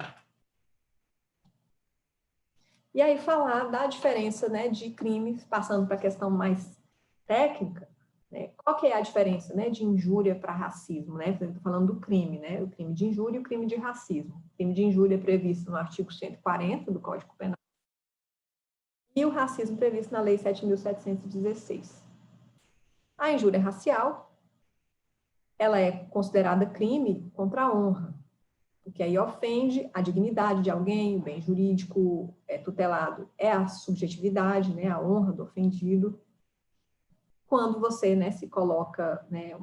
E aí falar da diferença, né, de crimes, passando para a questão mais técnica, né, qual que é a diferença, né, de injúria para racismo, né? Estou falando do crime, né, o crime de injúria e o crime de racismo. O crime de injúria é previsto no artigo 140 do Código Penal e o racismo previsto na Lei 7.716. A injúria racial, ela é considerada crime contra a honra, porque aí ofende a dignidade de alguém, o bem jurídico tutelado é a subjetividade, né, a honra do ofendido. Quando você, né, se coloca, né,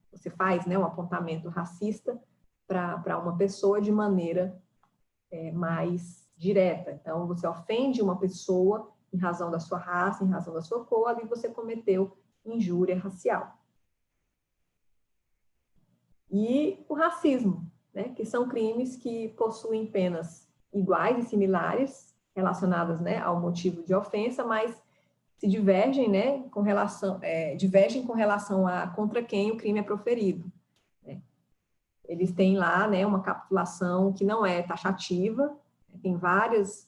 você faz, né, um apontamento racista para uma pessoa de maneira mais direta. Então, você ofende uma pessoa em razão da sua raça, em razão da sua cor, ali você cometeu injúria racial. E o racismo, né, que são crimes que possuem penas iguais e similares, relacionadas, né, ao motivo de ofensa, mas se divergem, né, divergem com relação a contra quem o crime é proferido. Né. Eles têm lá, né, uma capitulação que não é taxativa, tem várias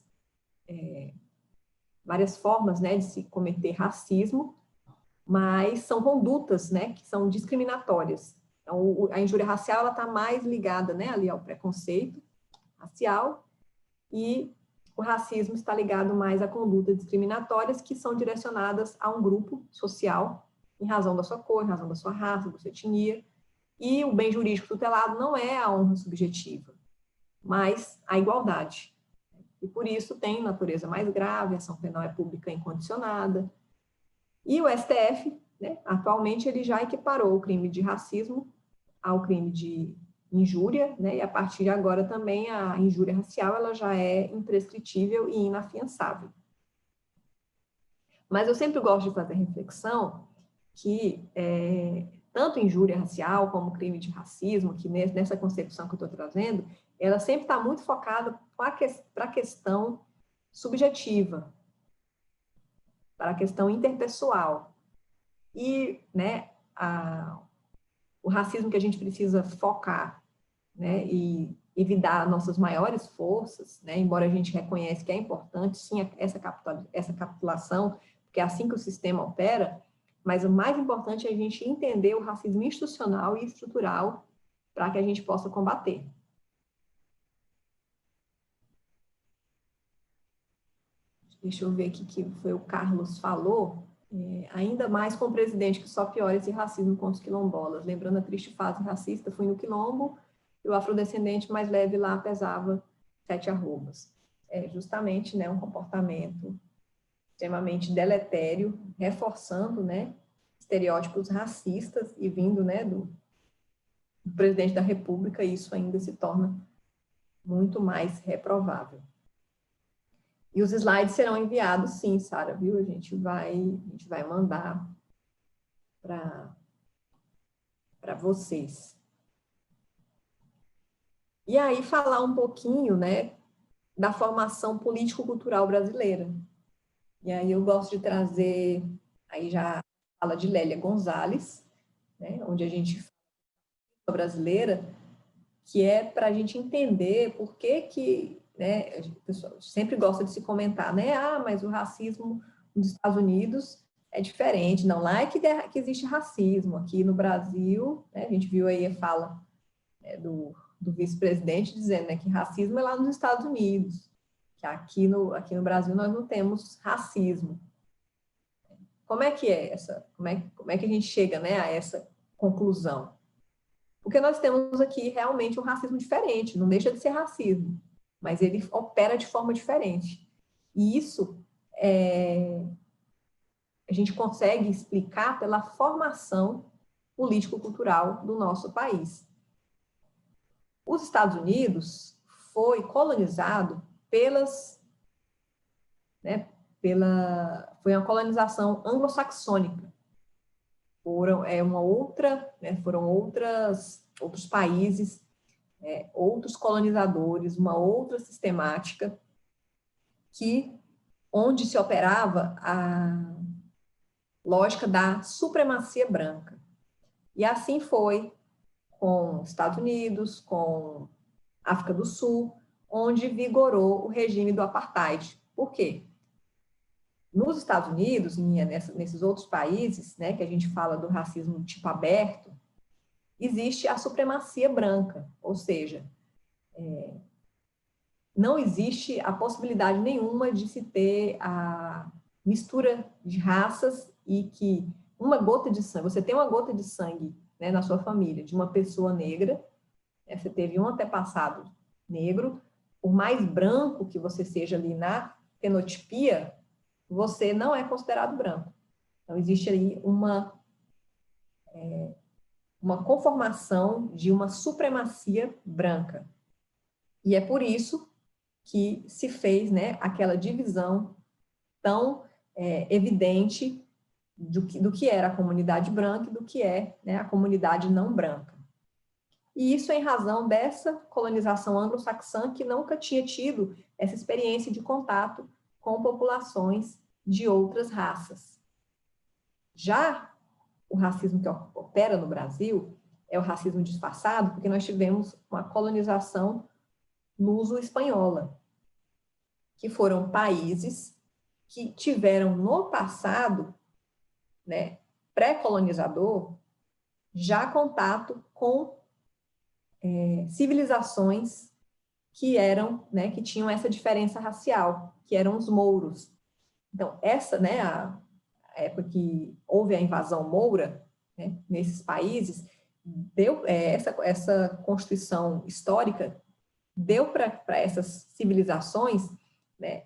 formas, né, de se cometer racismo, mas são condutas, né, que são discriminatórias. Então, a injúria racial ela está mais ligada, né, ali ao preconceito racial, e o racismo está ligado mais a condutas discriminatórias que são direcionadas a um grupo social em razão da sua cor, em razão da sua raça, da sua etnia. E o bem jurídico tutelado não é a honra subjetiva, mas a igualdade. E por isso tem natureza mais grave, a ação penal é pública incondicionada. E o STF, né, atualmente, ele já equiparou o crime de racismo ao crime de injúria, né, e a partir de agora também a injúria racial ela já é imprescritível e inafiançável. Mas eu sempre gosto de fazer reflexão que tanto injúria racial como crime de racismo, que nessa concepção que eu estou trazendo, ela sempre está muito focada para a questão subjetiva, para a questão interpessoal. E, né, o racismo que a gente precisa focar, né, e evitar nossas maiores forças, né, embora a gente reconheça que é importante, sim, essa capitulação, porque é assim que o sistema opera, mas o mais importante é a gente entender o racismo institucional e estrutural para que a gente possa combater. Deixa eu ver aqui que foi o Carlos falou, ainda mais com o presidente que só piora esse racismo contra os quilombolas. Lembrando a triste fase racista, fui no quilombo e o afrodescendente mais leve lá pesava 7 arrobas. É justamente, né, um comportamento extremamente deletério, reforçando, né, estereótipos racistas e vindo, né, do presidente da República, e isso ainda se torna muito mais reprovável. E os slides serão enviados, sim, Sara, viu? A gente vai mandar para vocês. E aí falar um pouquinho, né, da formação político-cultural brasileira. E aí eu gosto de trazer, aí já fala de Lélia Gonzalez, né, onde a gente fala brasileira, que é para a gente entender por que, né, o pessoal sempre gosta de se comentar, né, mas o racismo nos Estados Unidos é diferente, não, lá é que existe racismo, aqui no Brasil, né, a gente viu aí a fala, né, do vice-presidente dizendo, né, que racismo é lá nos Estados Unidos, que aqui no Brasil nós não temos racismo. Como é que é essa, como é que a gente chega, né, a essa conclusão? Porque nós temos aqui realmente um racismo diferente, não deixa de ser racismo, mas ele opera de forma diferente. E isso a gente consegue explicar pela formação político-cultural do nosso país. Os Estados Unidos foi colonizado foi uma colonização anglo-saxônica. Foram outros países, outros colonizadores, uma outra sistemática onde se operava a lógica da supremacia branca. E assim foi com Estados Unidos, com África do Sul, onde vigorou o regime do apartheid. Por quê? Nos Estados Unidos, nesses outros países, né, que a gente fala do racismo tipo aberto, existe a supremacia branca, ou seja, não existe a possibilidade nenhuma de se ter a mistura de raças e que uma gota de sangue, você tem uma gota de sangue, né, na sua família, de uma pessoa negra, né, você teve um antepassado negro, por mais branco que você seja ali na fenotipia, você não é considerado branco. Então, existe aí uma conformação de uma supremacia branca. E é por isso que se fez, né, aquela divisão tão evidente do que era a comunidade branca e do que é, né, a comunidade não branca. E isso em razão dessa colonização anglo-saxã que nunca tinha tido essa experiência de contato com populações de outras raças. Já o racismo que opera no Brasil é o racismo disfarçado, porque nós tivemos uma colonização luso-espanhola, que foram países que tiveram no passado, né, pré-colonizador, já contato com civilizações que eram, né, que tinham essa diferença racial, que eram os mouros. Então, essa, né, a época que houve a invasão moura, né, nesses países, deu essa constituição histórica deu para essas civilizações, né,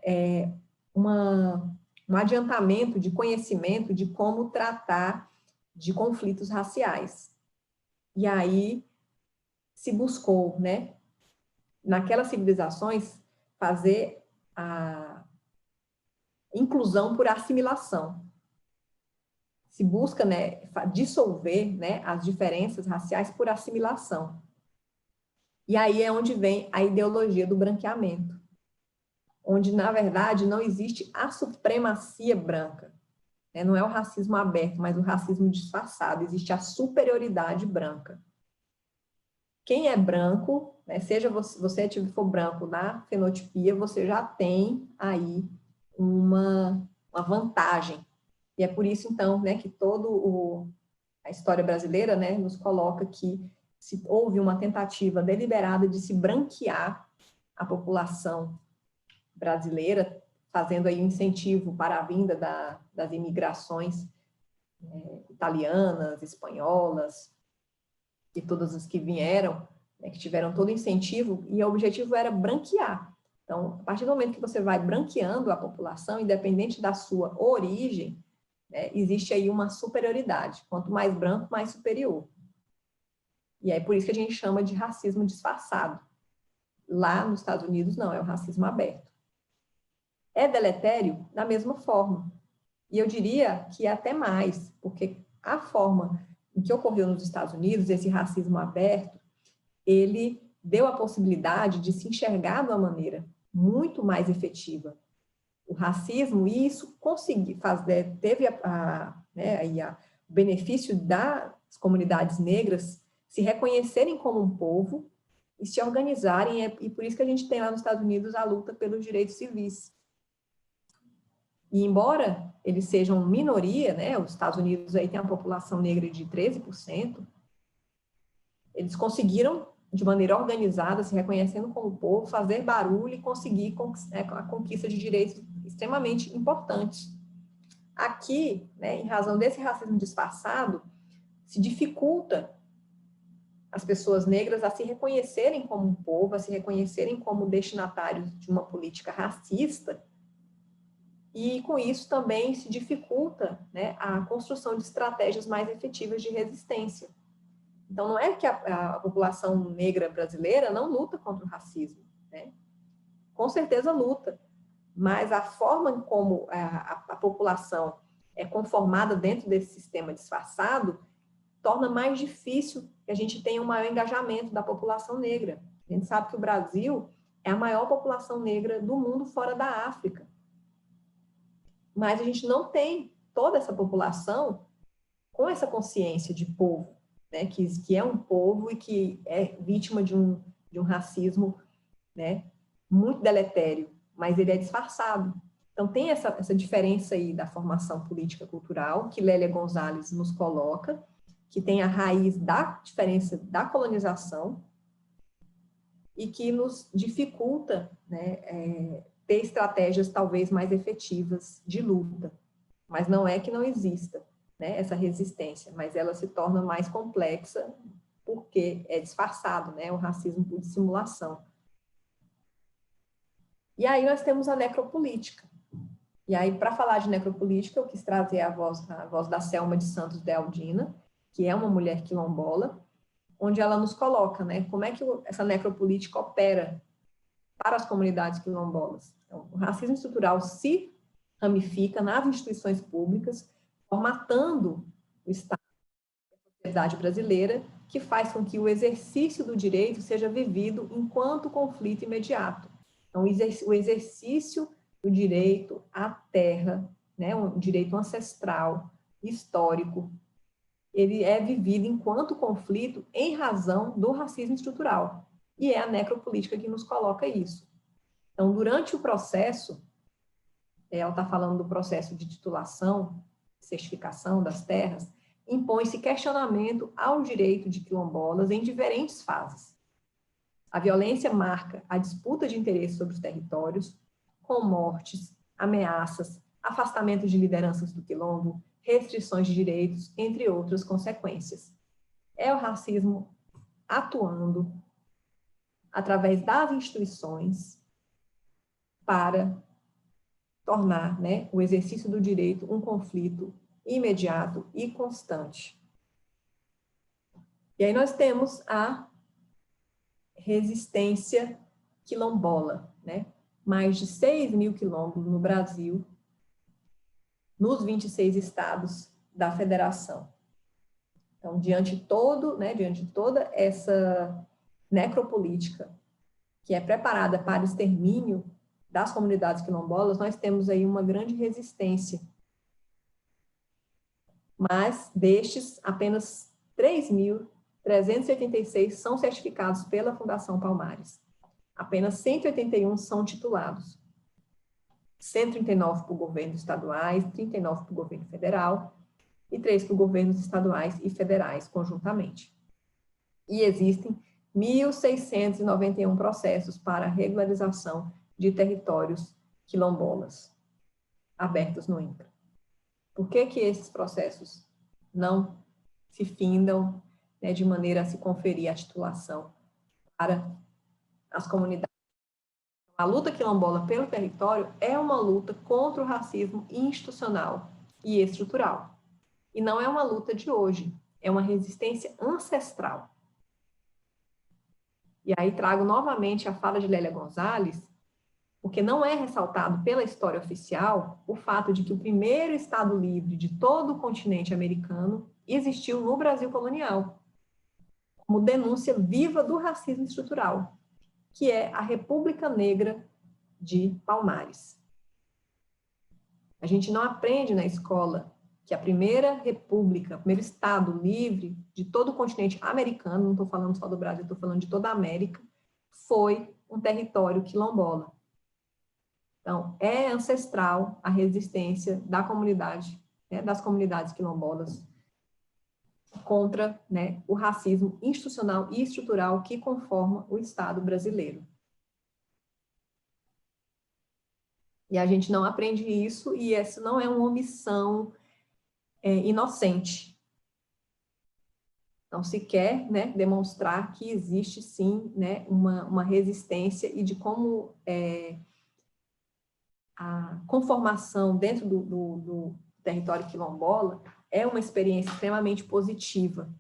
um adiantamento de conhecimento de como tratar de conflitos raciais. E aí se buscou, né, naquelas civilizações, fazer a inclusão por assimilação. se busca, né, dissolver, né, as diferenças raciais por assimilação. E aí é onde vem a ideologia do branqueamento, onde, na verdade, não existe a supremacia branca. Né? Não é o racismo aberto, mas o racismo disfarçado. Existe a superioridade branca. Quem é branco, né, seja você for branco na fenotipia, você já tem aí uma vantagem. E é por isso, então, né, que a história brasileira, né, nos coloca que houve uma tentativa deliberada de se branquear a população brasileira, fazendo aí um incentivo para a vinda das imigrações italianas, espanholas, e todas as que vieram, né, que tiveram todo incentivo, e o objetivo era branquear. Então, a partir do momento que você vai branqueando a população, independente da sua origem, né, existe aí uma superioridade. Quanto mais branco, mais superior. E é por isso que a gente chama de racismo disfarçado. Lá nos Estados Unidos, não, é o racismo aberto. É deletério da mesma forma. E eu diria que é até mais, porque a forma em que ocorreu nos Estados Unidos, esse racismo aberto, ele deu a possibilidade de se enxergar de uma maneira muito mais efetiva o racismo, e isso teve o benefício das comunidades negras se reconhecerem como um povo e se organizarem, e por isso que a gente tem lá nos Estados Unidos a luta pelos direitos civis. E embora eles sejam minoria, né, os Estados Unidos aí tem uma população negra de 13%, eles conseguiram, de maneira organizada, se reconhecendo como povo, fazer barulho e conseguir a conquista de direitos extremamente importantes. Aqui, né, em razão desse racismo disfarçado, se dificulta as pessoas negras a se reconhecerem como um povo, a se reconhecerem como destinatários de uma política racista, e com isso também se dificulta, né, a construção de estratégias mais efetivas de resistência. Então, não é que a população negra brasileira não luta contra o racismo, né? Com certeza luta, mas a forma como a população é conformada dentro desse sistema disfarçado torna mais difícil que a gente tenha um maior engajamento da população negra. A gente sabe que o Brasil é a maior população negra do mundo fora da África, mas a gente não tem toda essa população com essa consciência de povo, né, que é um povo e que é vítima de um racismo, né, muito deletério, mas ele é disfarçado. Então, tem essa diferença aí da formação política cultural, que Lélia Gonzalez nos coloca, que tem a raiz da diferença da colonização e que nos dificulta, né, ter estratégias talvez mais efetivas de luta. Mas não é que não exista, né, essa resistência, mas ela se torna mais complexa porque é disfarçado, né, o racismo por dissimulação. E aí nós temos a necropolítica. E aí, para falar de necropolítica, eu quis trazer a voz da Selma de Santos de Aldina, que é uma mulher quilombola, onde ela nos coloca, né, como é que essa necropolítica opera para as comunidades quilombolas. Então, o racismo estrutural se ramifica nas instituições públicas, formatando o Estado e a sociedade brasileira, que faz com que o exercício do direito seja vivido enquanto conflito imediato. Então, o exercício do direito à terra, né, um direito ancestral, histórico, ele é vivido enquanto conflito em razão do racismo estrutural. E é a necropolítica que nos coloca isso. Então, durante o processo, ela está falando do processo de titulação, certificação das terras, impõe-se questionamento ao direito de quilombolas em diferentes fases. A violência marca a disputa de interesse sobre os territórios, com mortes, ameaças, afastamento de lideranças do quilombo, restrições de direitos, entre outras consequências. É o racismo atuando através das instituições para tornar, né, o exercício do direito um conflito imediato e constante. E aí nós temos a resistência quilombola, né? Mais de 6.000 quilombos no Brasil, nos 26 estados da federação. Então, diante de toda essa necropolítica que é preparada para o extermínio das comunidades quilombolas, nós temos aí uma grande resistência. Mas, destes, apenas 3.386 são certificados pela Fundação Palmares. Apenas 181 são titulados. 139 por governos estaduais, 39 por governo federal e 3 por governos estaduais e federais, conjuntamente. E existem 1.691 processos para regularização de territórios quilombolas abertos no INCRA. Por que que esses processos não se findam, né, de maneira a se conferir a titulação para as comunidades? A luta quilombola pelo território é uma luta contra o racismo institucional e estrutural. E não é uma luta de hoje, é uma resistência ancestral. E aí trago novamente a fala de Lélia Gonzalez, porque não é ressaltado pela história oficial o fato de que o primeiro Estado livre de todo o continente americano existiu no Brasil colonial, como denúncia viva do racismo estrutural, que é a República Negra de Palmares. A gente não aprende na escola que a primeira república, o primeiro Estado livre de todo o continente americano, não estou falando só do Brasil, estou falando de toda a América, foi um território quilombola. Então, é ancestral a resistência da comunidade, né, das comunidades quilombolas contra, né, o racismo institucional e estrutural que conforma o Estado brasileiro. E a gente não aprende isso, e essa não é uma omissão inocente. Então, se quer, né, demonstrar que existe, sim, né, uma resistência e de como a conformação dentro do território quilombola é uma experiência extremamente positiva.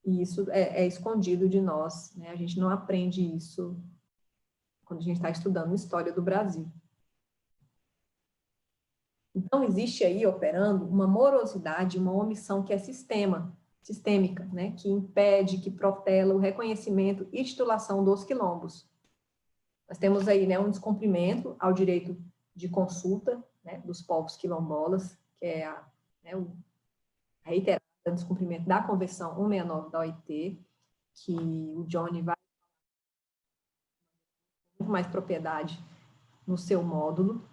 E isso é escondido de nós, né? A gente não aprende isso quando a gente está estudando história do Brasil. Então, existe aí, operando, uma morosidade, uma omissão que é sistêmica, né? Que impede, que protela o reconhecimento e titulação dos quilombos. Nós temos aí, né, um descumprimento ao direito de consulta, né, dos povos quilombolas, que é a reiterada descumprimento da Convenção 169 da OIT, que o Johnny vai com muito mais propriedade no seu módulo.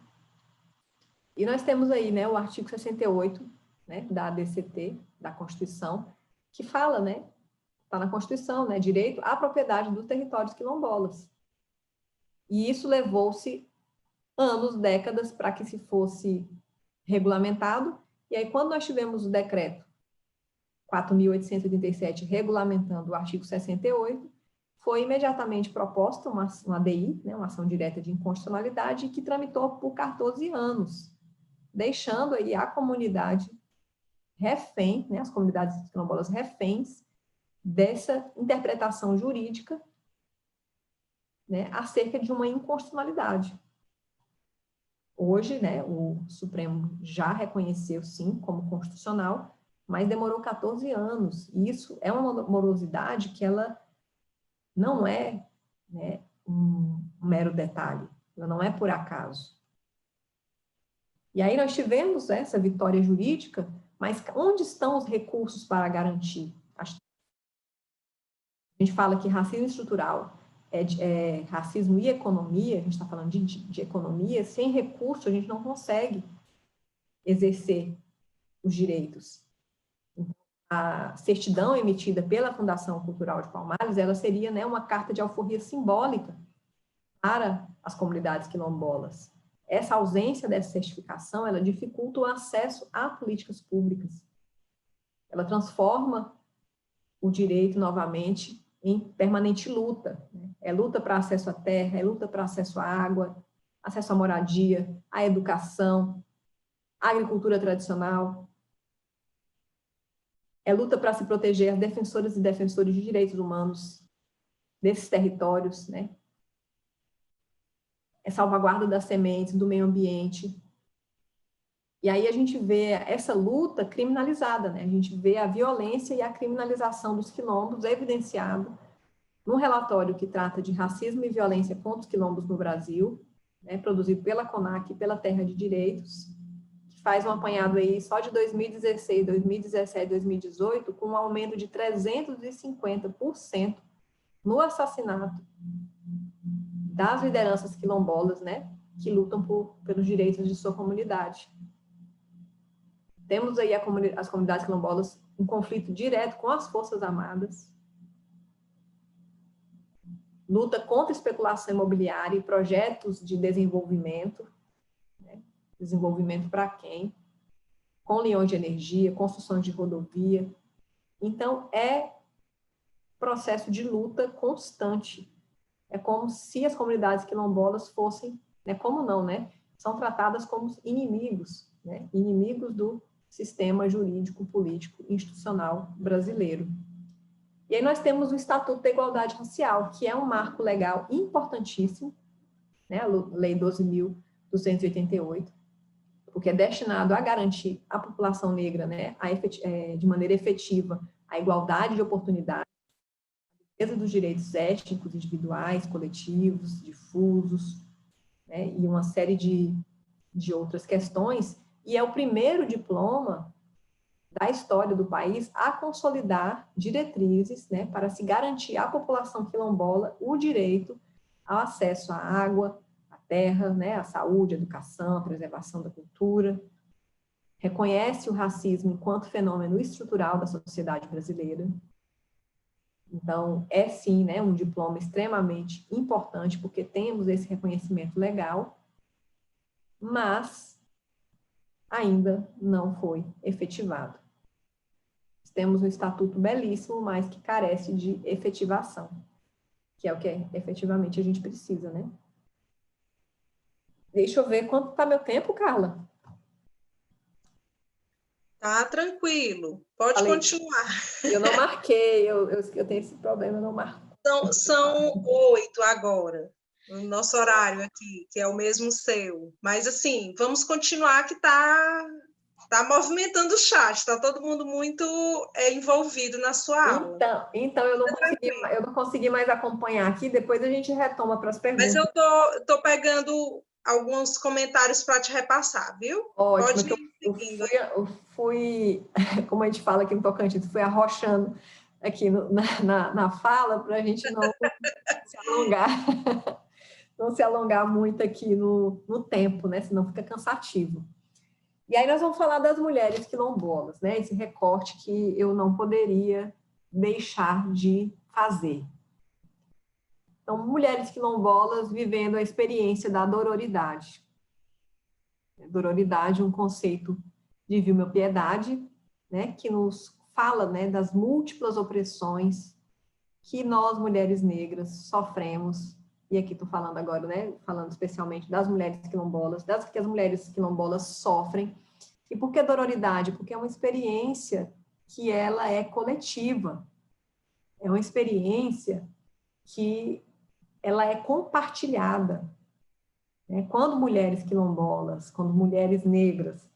E nós temos aí, né, o artigo 68, né, da ADCT, da Constituição, que fala, né, está na Constituição, né, direito à propriedade dos territórios quilombolas. E isso levou-se anos, décadas, para que se fosse regulamentado. E aí, quando nós tivemos o decreto 4.887, regulamentando o artigo 68, foi imediatamente proposta uma ADI, né, uma ação direta de inconstitucionalidade, que tramitou por 14 anos, deixando aí a comunidade refém, né, as comunidades quilombolas reféns dessa interpretação jurídica, né, acerca de uma inconstitucionalidade. Hoje, né, o Supremo já reconheceu, sim, como constitucional, mas demorou 14 anos. E isso é uma morosidade que ela não é, né, um mero detalhe, ela não é por acaso. E aí nós tivemos essa vitória jurídica, mas onde estão os recursos para garantir? A gente fala que racismo estrutural é racismo e economia, a gente está falando de economia, sem recurso a gente não consegue exercer os direitos. Então, a certidão emitida pela Fundação Cultural de Palmares, ela seria, né, uma carta de alforria simbólica para as comunidades quilombolas. Essa ausência dessa certificação, ela dificulta o acesso a políticas públicas. Ela transforma o direito, novamente, em permanente luta. Né? É luta para acesso à terra, é luta para acesso à água, acesso à moradia, à educação, à agricultura tradicional. É luta para se proteger as defensoras e defensores de direitos humanos desses territórios, né? É salvaguarda das sementes, do meio ambiente. E aí a gente vê essa luta criminalizada, né? A gente vê a violência e a criminalização dos quilombos evidenciado num relatório que trata de racismo e violência contra os quilombos no Brasil, né, produzido pela CONAC e pela Terra de Direitos, que faz um apanhado aí só de 2016, 2017, 2018, com um aumento de 350% no assassinato das lideranças quilombolas, né, que lutam pelos direitos de sua comunidade. Temos aí as comunidades quilombolas em conflito direto com as Forças Armadas, luta contra a especulação imobiliária e projetos de desenvolvimento, né? Desenvolvimento para quem? Com leões de energia, construção de rodovia. Então, é processo de luta constante. É como se as comunidades quilombolas fossem, né, como não, né? São tratadas como inimigos, né? Inimigos do sistema jurídico, político, institucional brasileiro. E aí nós temos o Estatuto da Igualdade Racial, que é um marco legal importantíssimo, né? A Lei 12.288, porque é destinado a garantir à população negra, né, de maneira efetiva, a igualdade de oportunidades, a defesa dos direitos étnicos, individuais, coletivos, difusos, né, e uma série de outras questões, e é o primeiro diploma da história do país a consolidar diretrizes, né, para se garantir à população quilombola o direito ao acesso à água, à terra, né, à saúde, à educação, à preservação da cultura. Reconhece o racismo enquanto fenômeno estrutural da sociedade brasileira. Então, é sim, né, um diploma extremamente importante, porque temos esse reconhecimento legal, mas ainda não foi efetivado. Temos um estatuto belíssimo, mas que carece de efetivação, que é o que efetivamente a gente precisa, né? Deixa eu ver quanto está meu tempo, Carla. Tá tranquilo, pode continuar. Eu não marquei, eu tenho esse problema, eu não marco. São 8 agora, no nosso horário aqui, que é o mesmo seu. Mas, assim, vamos continuar que tá movimentando o chat, está todo mundo muito envolvido na sua aula. Então eu não consegui mais acompanhar aqui, depois a gente retoma para as perguntas. Mas eu tô pegando alguns comentários para te repassar, viu? Ótimo, pode ir seguindo. eu fui, como a gente fala aqui no Tocantins, fui arrochando aqui na fala para a gente não se alongar, não se alongar muito aqui no tempo, né? Senão fica cansativo. E aí nós vamos falar das mulheres quilombolas, né? Esse recorte que eu não poderia deixar de fazer. Então, mulheres quilombolas vivendo a experiência da dororidade. Dororidade, um conceito de Vilma-Piedade, né? Que nos fala, né, das múltiplas opressões que nós, mulheres negras, sofremos. E aqui estou falando agora, né? Falando especialmente das mulheres quilombolas, das que as mulheres quilombolas sofrem. E por que dororidade? Porque é uma experiência que ela é coletiva. É uma experiência que ela é compartilhada. Né? Quando mulheres quilombolas, quando mulheres negras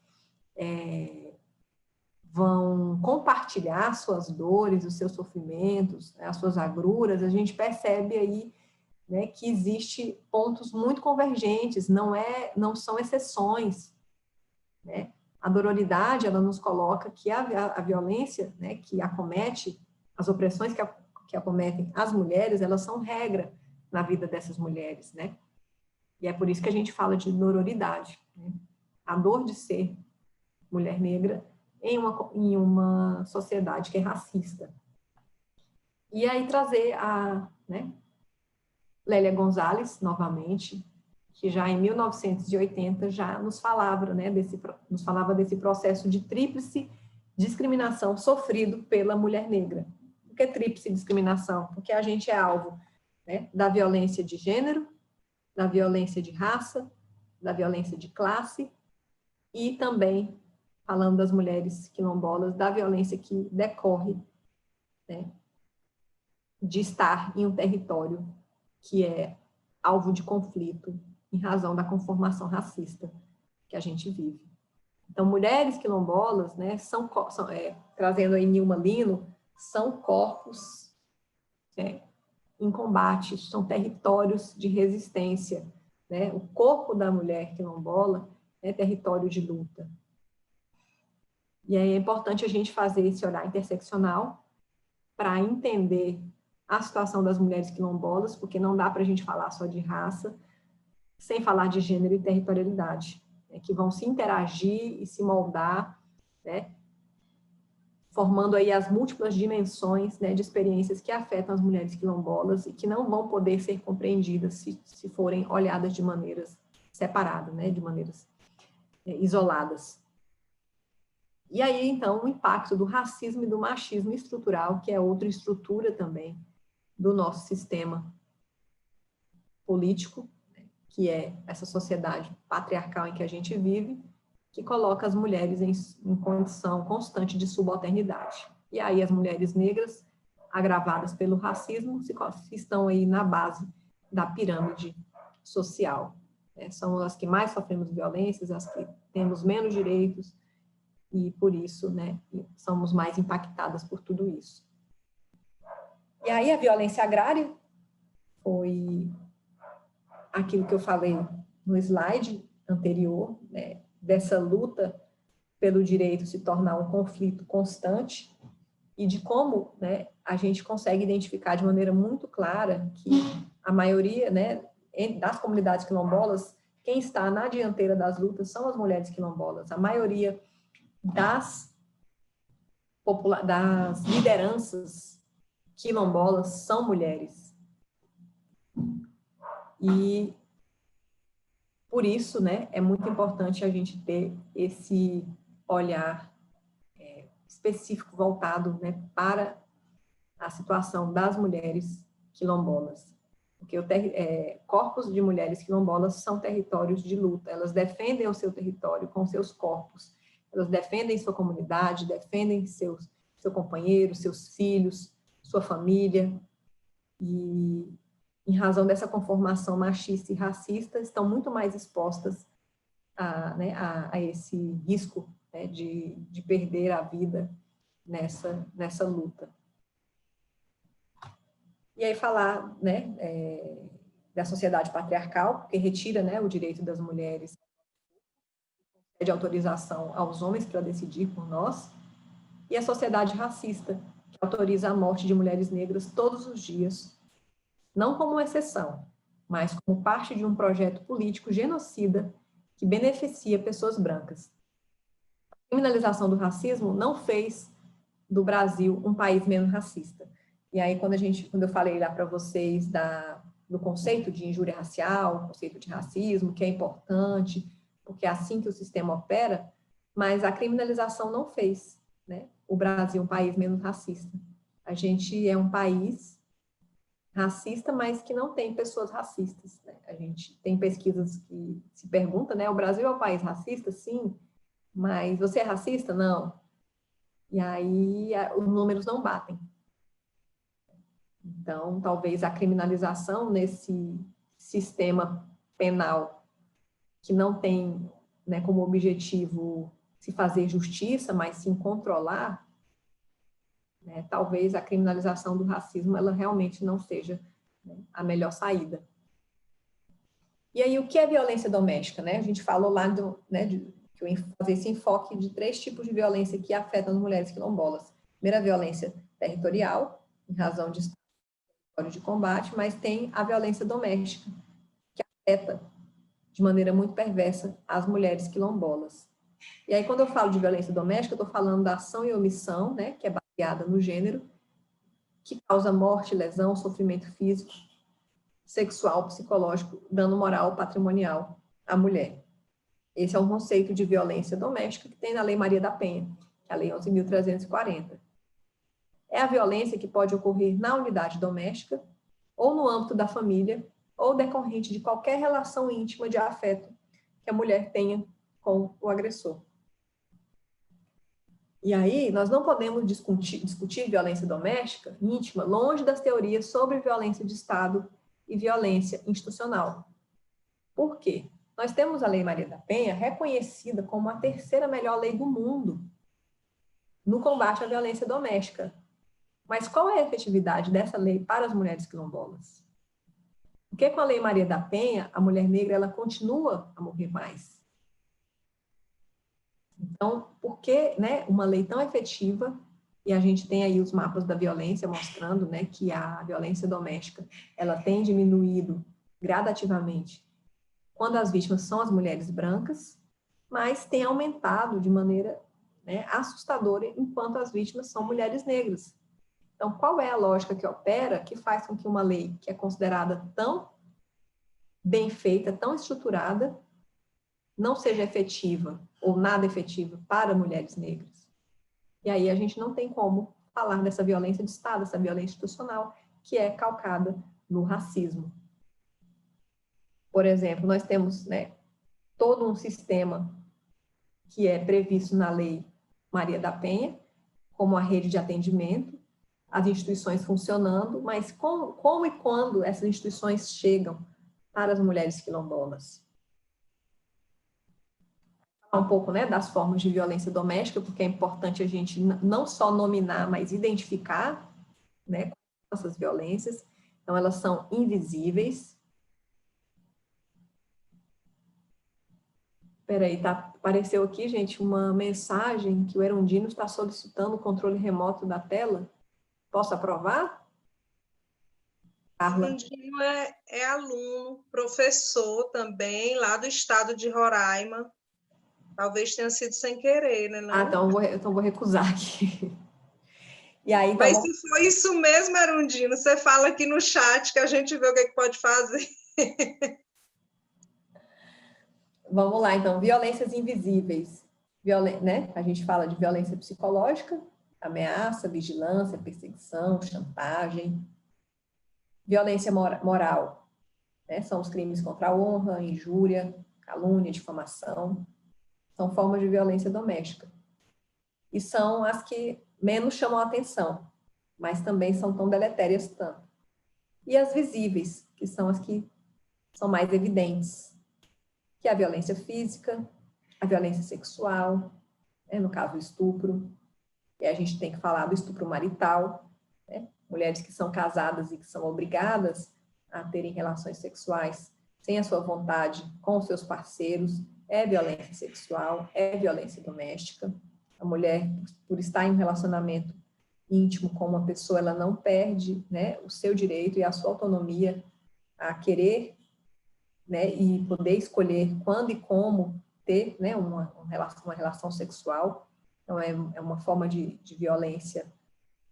vão compartilhar suas dores, os seus sofrimentos, né, as suas agruras, a gente percebe aí, né, que existe pontos muito convergentes, não são exceções, né? A dororidade, ela nos coloca que a violência, né, que acomete, as opressões que acometem as mulheres, elas são regra na vida dessas mulheres, né? E é por isso que a gente fala de dororidade, né? A dor de ser mulher negra em uma sociedade que é racista. E aí trazer né, Lélia Gonzalez, novamente, que já em 1980 já nos falava, né, desse processo de tríplice discriminação sofrido pela mulher negra. Por que tríplice discriminação? Porque a gente é alvo, né, da violência de gênero, da violência de raça, da violência de classe e também, falando das mulheres quilombolas, da violência que decorre, né, de estar em um território que é alvo de conflito em razão da conformação racista que a gente vive. Então, mulheres quilombolas, né, trazendo aí Nilma Lino, são corpos em combate, são territórios de resistência, né? O corpo da mulher quilombola é território de luta. E aí é importante a gente fazer esse olhar interseccional para entender a situação das mulheres quilombolas, porque não dá para a gente falar só de raça, sem falar de gênero e territorialidade, né, que vão se interagir e se moldar, né, formando aí as múltiplas dimensões, né, de experiências que afetam as mulheres quilombolas e que não vão poder ser compreendidas se forem olhadas de maneiras separadas, né, de maneiras isoladas. E aí, então, o impacto do racismo e do machismo estrutural, que é outra estrutura também do nosso sistema político, que é essa sociedade patriarcal em que a gente vive, que coloca as mulheres em condição constante de subalternidade. E aí as mulheres negras, agravadas pelo racismo, estão aí na base da pirâmide social. São as que mais sofremos violências, as que temos menos direitos, e por isso, né, somos mais impactadas por tudo isso. E aí a violência agrária foi aquilo que eu falei no slide anterior, né, dessa luta pelo direito se tornar um conflito constante e de como, né, a gente consegue identificar de maneira muito clara que a maioria, né, das comunidades quilombolas, quem está na dianteira das lutas são as mulheres quilombolas. A maioria das lideranças quilombolas são mulheres. E por isso, né, é muito importante a gente ter esse olhar específico voltado, né, para a situação das mulheres quilombolas. Porque corpos de mulheres quilombolas são territórios de luta, elas defendem o seu território com seus corpos, elas defendem sua comunidade, defendem seu companheiro, seus filhos, sua família, e em razão dessa conformação machista e racista, estão muito mais expostas a esse risco, né, de perder a vida nessa luta. E aí falar, né, da sociedade patriarcal, porque retira, né, o direito das mulheres de autorização aos homens para decidir por nós, e a sociedade racista, que autoriza a morte de mulheres negras todos os dias, não como exceção, mas como parte de um projeto político genocida que beneficia pessoas brancas. A criminalização do racismo não fez do Brasil um país menos racista. E aí, quando eu falei lá para vocês do conceito de injúria racial, conceito de racismo, que é importante, porque é assim que o sistema opera, mas a criminalização não fez, né, o Brasil um país menos racista. A gente é um país racista, mas que não tem pessoas racistas, né? A gente tem pesquisas que se perguntam, né, o Brasil é um país racista? Sim, mas você é racista? Não. E aí os números não batem. Então, talvez a criminalização nesse sistema penal que não tem, né, como objetivo se fazer justiça, mas sim controlar, né, talvez a criminalização do racismo ela realmente não seja, né, a melhor saída. E aí, o que é violência doméstica? Né? A gente falou lá que eu ia fazer esse enfoque de 3 tipos de violência que afetam as mulheres quilombolas. Primeira, a violência territorial, em razão de território de combate, mas tem a violência doméstica, que afeta de maneira muito perversa as mulheres quilombolas. E aí, quando eu falo de violência doméstica, eu estou falando da ação e omissão, né, que é baseada no gênero, que causa morte, lesão, sofrimento físico, sexual, psicológico, dano moral, patrimonial à mulher. Esse é um conceito de violência doméstica que tem na Lei Maria da Penha, que é a Lei 11.340. É a violência que pode ocorrer na unidade doméstica, ou no âmbito da família, ou decorrente de qualquer relação íntima de afeto que a mulher tenha com o agressor. E aí, nós não podemos discutir violência doméstica íntima longe das teorias sobre violência de Estado e violência institucional. Por quê? Nós temos a Lei Maria da Penha reconhecida como a terceira melhor lei do mundo no combate à violência doméstica. Mas qual é a efetividade dessa lei para as mulheres quilombolas? Porque com a Lei Maria da Penha, a mulher negra ela continua a morrer mais. Então, por que, né, uma lei tão efetiva, e a gente tem aí os mapas da violência mostrando, né, que a violência doméstica ela tem diminuído gradativamente quando as vítimas são as mulheres brancas, mas tem aumentado de maneira, né, assustadora enquanto as vítimas são mulheres negras. Então, qual é a lógica que opera que faz com que uma lei que é considerada tão bem feita, tão estruturada, não seja efetiva ou nada efetiva para mulheres negras? E aí a gente não tem como falar dessa violência de Estado, essa violência institucional, que é calcada no racismo. Por exemplo, nós temos, né, todo um sistema que é previsto na Lei Maria da Penha, como a rede de atendimento, as instituições funcionando, mas como e quando essas instituições chegam para as mulheres quilombolas? Falar um pouco, né, das formas de violência doméstica, porque é importante a gente não só nominar, mas identificar, né, essas violências. Então, elas são invisíveis. Peraí, apareceu aqui, gente, uma mensagem que o Erundino está solicitando o controle remoto da tela. Posso aprovar? Carla? Erundino é aluno, professor também, lá do estado de Roraima. Talvez tenha sido sem querer, né? Não? Então vou recusar aqui. E aí, então, Mas se foi isso mesmo, Erundino, você fala aqui no chat que a gente vê o que pode fazer. vamos lá, então, violências invisíveis. Né? A gente fala de violência psicológica, ameaça, vigilância, perseguição, chantagem. Violência moral, né? São os crimes contra a honra, injúria, calúnia, difamação. São formas de violência doméstica. E são as que menos chamam a atenção, mas também são tão deletérias tanto. E as visíveis, que são as que são mais evidentes, que é a violência física, a violência sexual, né, no caso o estupro, e a gente tem que falar do estupro marital, né, mulheres que são casadas e que são obrigadas a terem relações sexuais sem a sua vontade com os seus parceiros, é violência sexual, é violência doméstica. A mulher, por estar em um relacionamento íntimo com uma pessoa, ela não perde, né, o seu direito e a sua autonomia a querer, né, e poder escolher quando e como ter, né, uma relação sexual. Então, é uma forma de violência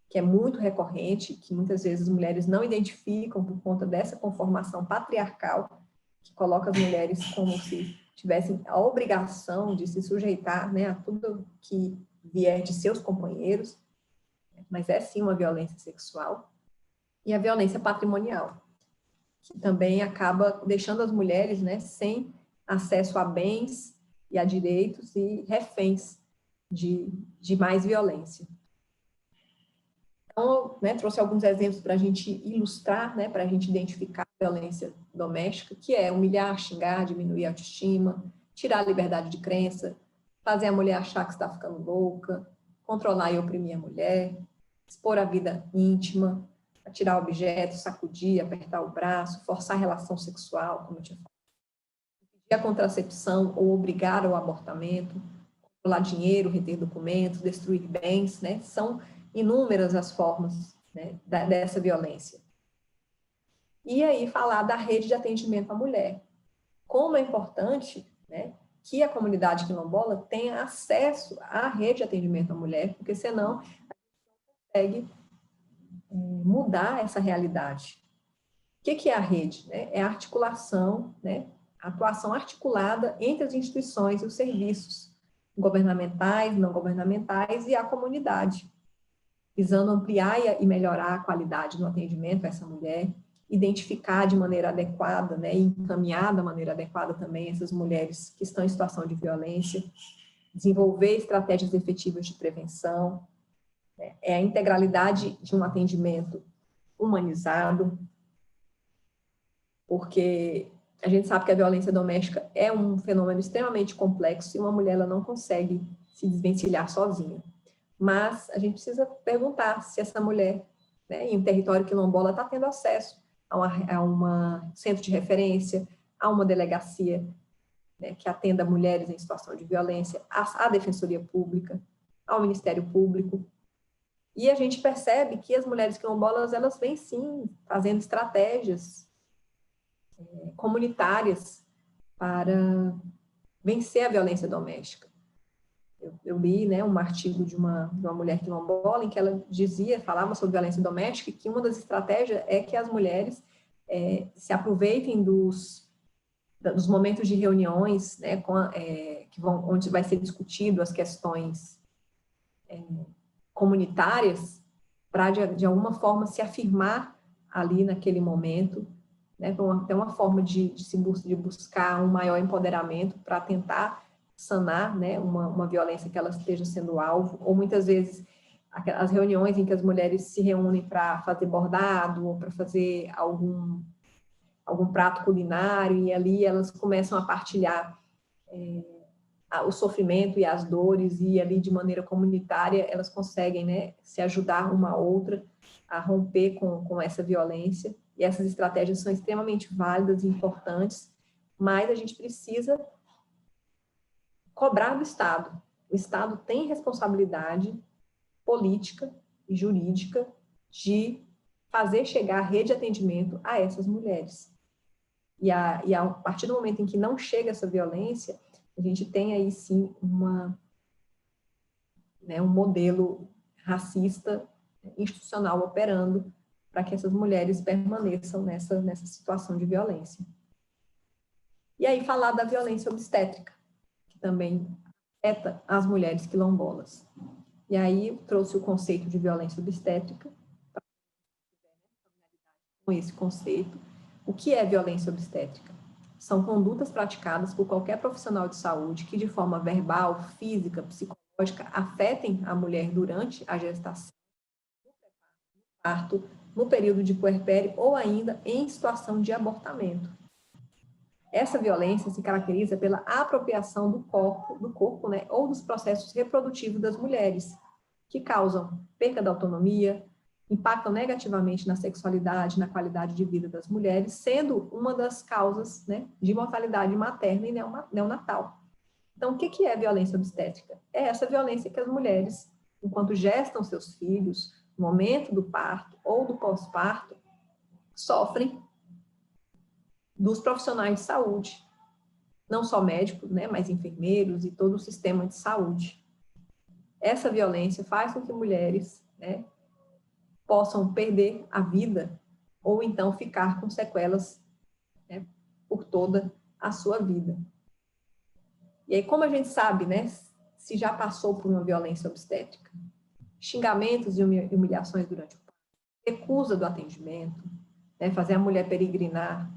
que é muito recorrente, que muitas vezes as mulheres não identificam por conta dessa conformação patriarcal, que coloca as mulheres como se tivessem a obrigação de se sujeitar, né, a tudo que vier de seus companheiros, mas é sim uma violência sexual. E a violência patrimonial, que também acaba deixando as mulheres, né, sem acesso a bens e a direitos e reféns de mais violência. Então, né, trouxe alguns exemplos para a gente ilustrar, né, para a gente identificar a violência doméstica, que é humilhar, xingar, diminuir a autoestima, tirar a liberdade de crença, fazer a mulher achar que está ficando louca, controlar e oprimir a mulher, expor a vida íntima, tirar objetos, sacudir, apertar o braço, forçar a relação sexual, como eu tinha falado, pedir a contracepção ou obrigar ao abortamento, controlar dinheiro, reter documentos, destruir bens, né, são inúmeras as formas, né, dessa violência. E aí falar da rede de atendimento à mulher. Como é importante, né, que a comunidade quilombola tenha acesso à rede de atendimento à mulher, porque senão a gente não consegue mudar essa realidade. O que é a rede? Né? É a articulação, né, a atuação articulada entre as instituições e os serviços governamentais, não governamentais e a comunidade, visando ampliar e melhorar a qualidade do atendimento a essa mulher, identificar de maneira adequada, né, e encaminhar da maneira adequada também essas mulheres que estão em situação de violência, desenvolver estratégias efetivas de prevenção, né, é a integralidade de um atendimento humanizado, porque A gente sabe que a violência doméstica é um fenômeno extremamente complexo e uma mulher ela não consegue se desvencilhar sozinha. Mas a gente precisa perguntar se essa mulher, né, em um território quilombola, está tendo acesso a uma centro de referência, a uma delegacia, né, que atenda mulheres em situação de violência, à Defensoria Pública, ao Ministério Público. E a gente percebe que as mulheres quilombolas, elas vêm sim fazendo estratégias comunitárias para vencer a violência doméstica. Eu li, né, um artigo de uma mulher quilombola em que ela falava sobre violência doméstica, e que uma das estratégias é que as mulheres se aproveitem dos momentos de reuniões, né, onde vai ser discutido as questões comunitárias, para de alguma forma se afirmar ali naquele momento, né, até uma forma de buscar um maior empoderamento para tentar sanar, né, uma violência que ela esteja sendo alvo, ou muitas vezes as reuniões em que as mulheres se reúnem para fazer bordado ou para fazer algum prato culinário, e ali elas começam a partilhar o sofrimento e as dores, e ali de maneira comunitária elas conseguem, né, se ajudar uma a outra a romper com essa violência. E essas estratégias são extremamente válidas e importantes, mas a gente precisa cobrar do Estado. O Estado tem responsabilidade política e jurídica de fazer chegar a rede de atendimento a essas mulheres. E a partir do momento em que não chega essa violência, a gente tem aí sim um modelo racista institucional operando para que essas mulheres permaneçam nessa situação de violência. E aí falar da violência obstétrica, que também afeta as mulheres quilombolas. E aí eu trouxe o conceito de violência obstétrica, com esse conceito. O que é violência obstétrica? São condutas praticadas por qualquer profissional de saúde que, de forma verbal, física, psicológica, afetem a mulher durante a gestação, no parto, no período de puerpério ou ainda em situação de abortamento. Essa violência se caracteriza pela apropriação do corpo, né, ou dos processos reprodutivos das mulheres, que causam perda da autonomia, impactam negativamente na sexualidade, na qualidade de vida das mulheres, sendo uma das causas, né, de mortalidade materna e neonatal. Então, o que é violência obstétrica? É essa violência que as mulheres, enquanto gestam seus filhos, no momento do parto ou do pós-parto, sofrem dos profissionais de saúde, não só médicos, né, mas enfermeiros e todo o sistema de saúde. Essa violência faz com que mulheres, né, possam perder a vida ou então ficar com sequelas, né, por toda a sua vida. E aí, como a gente sabe, né, se já passou por uma violência obstétrica? Xingamentos e humilhações durante o parto, recusa do atendimento, né, fazer a mulher peregrinar,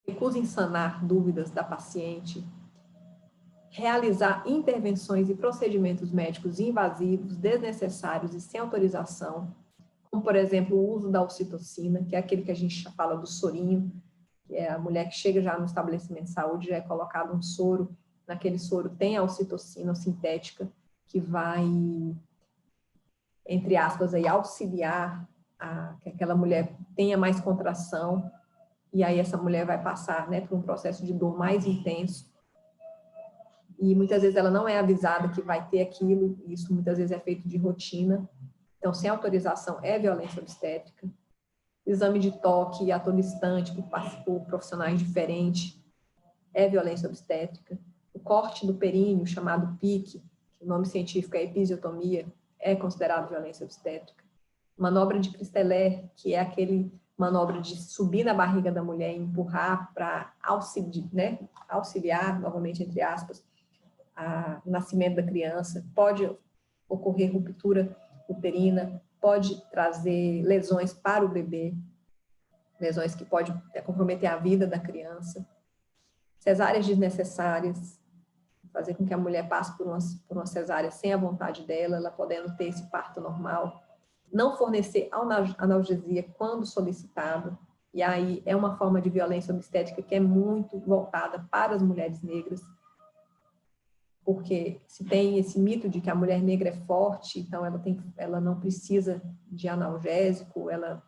recusa em sanar dúvidas da paciente, realizar intervenções e procedimentos médicos invasivos, desnecessários e sem autorização, como, por exemplo, o uso da ocitocina, que é aquele que a gente fala do sorinho, que é a mulher que chega já no estabelecimento de saúde, já é colocado um soro, naquele soro tem a ocitocina sintética, que vai, entre aspas, aí, auxiliar que aquela mulher tenha mais contração, e aí essa mulher vai passar, né, por um processo de dor mais intenso, e muitas vezes ela não é avisada que vai ter aquilo, e isso muitas vezes é feito de rotina, então sem autorização é violência obstétrica. Exame de toque a todo instante por profissionais diferentes é violência obstétrica. O corte do períneo, chamado PIC, que o nome científico é episiotomia, é considerado violência obstétrica. Manobra de Christeler, que é aquele manobra de subir na barriga da mulher e empurrar para auxiliar, novamente entre aspas, o nascimento da criança. Pode ocorrer ruptura uterina, pode trazer lesões para o bebê, lesões que podem comprometer a vida da criança. Cesáreas desnecessárias, fazer com que a mulher passe por uma cesárea sem a vontade dela, ela podendo ter esse parto normal. Não fornecer analgesia quando solicitado. E aí é uma forma de violência obstétrica que é muito voltada para as mulheres negras, porque se tem esse mito de que a mulher negra é forte, então ela não precisa de analgésico, ela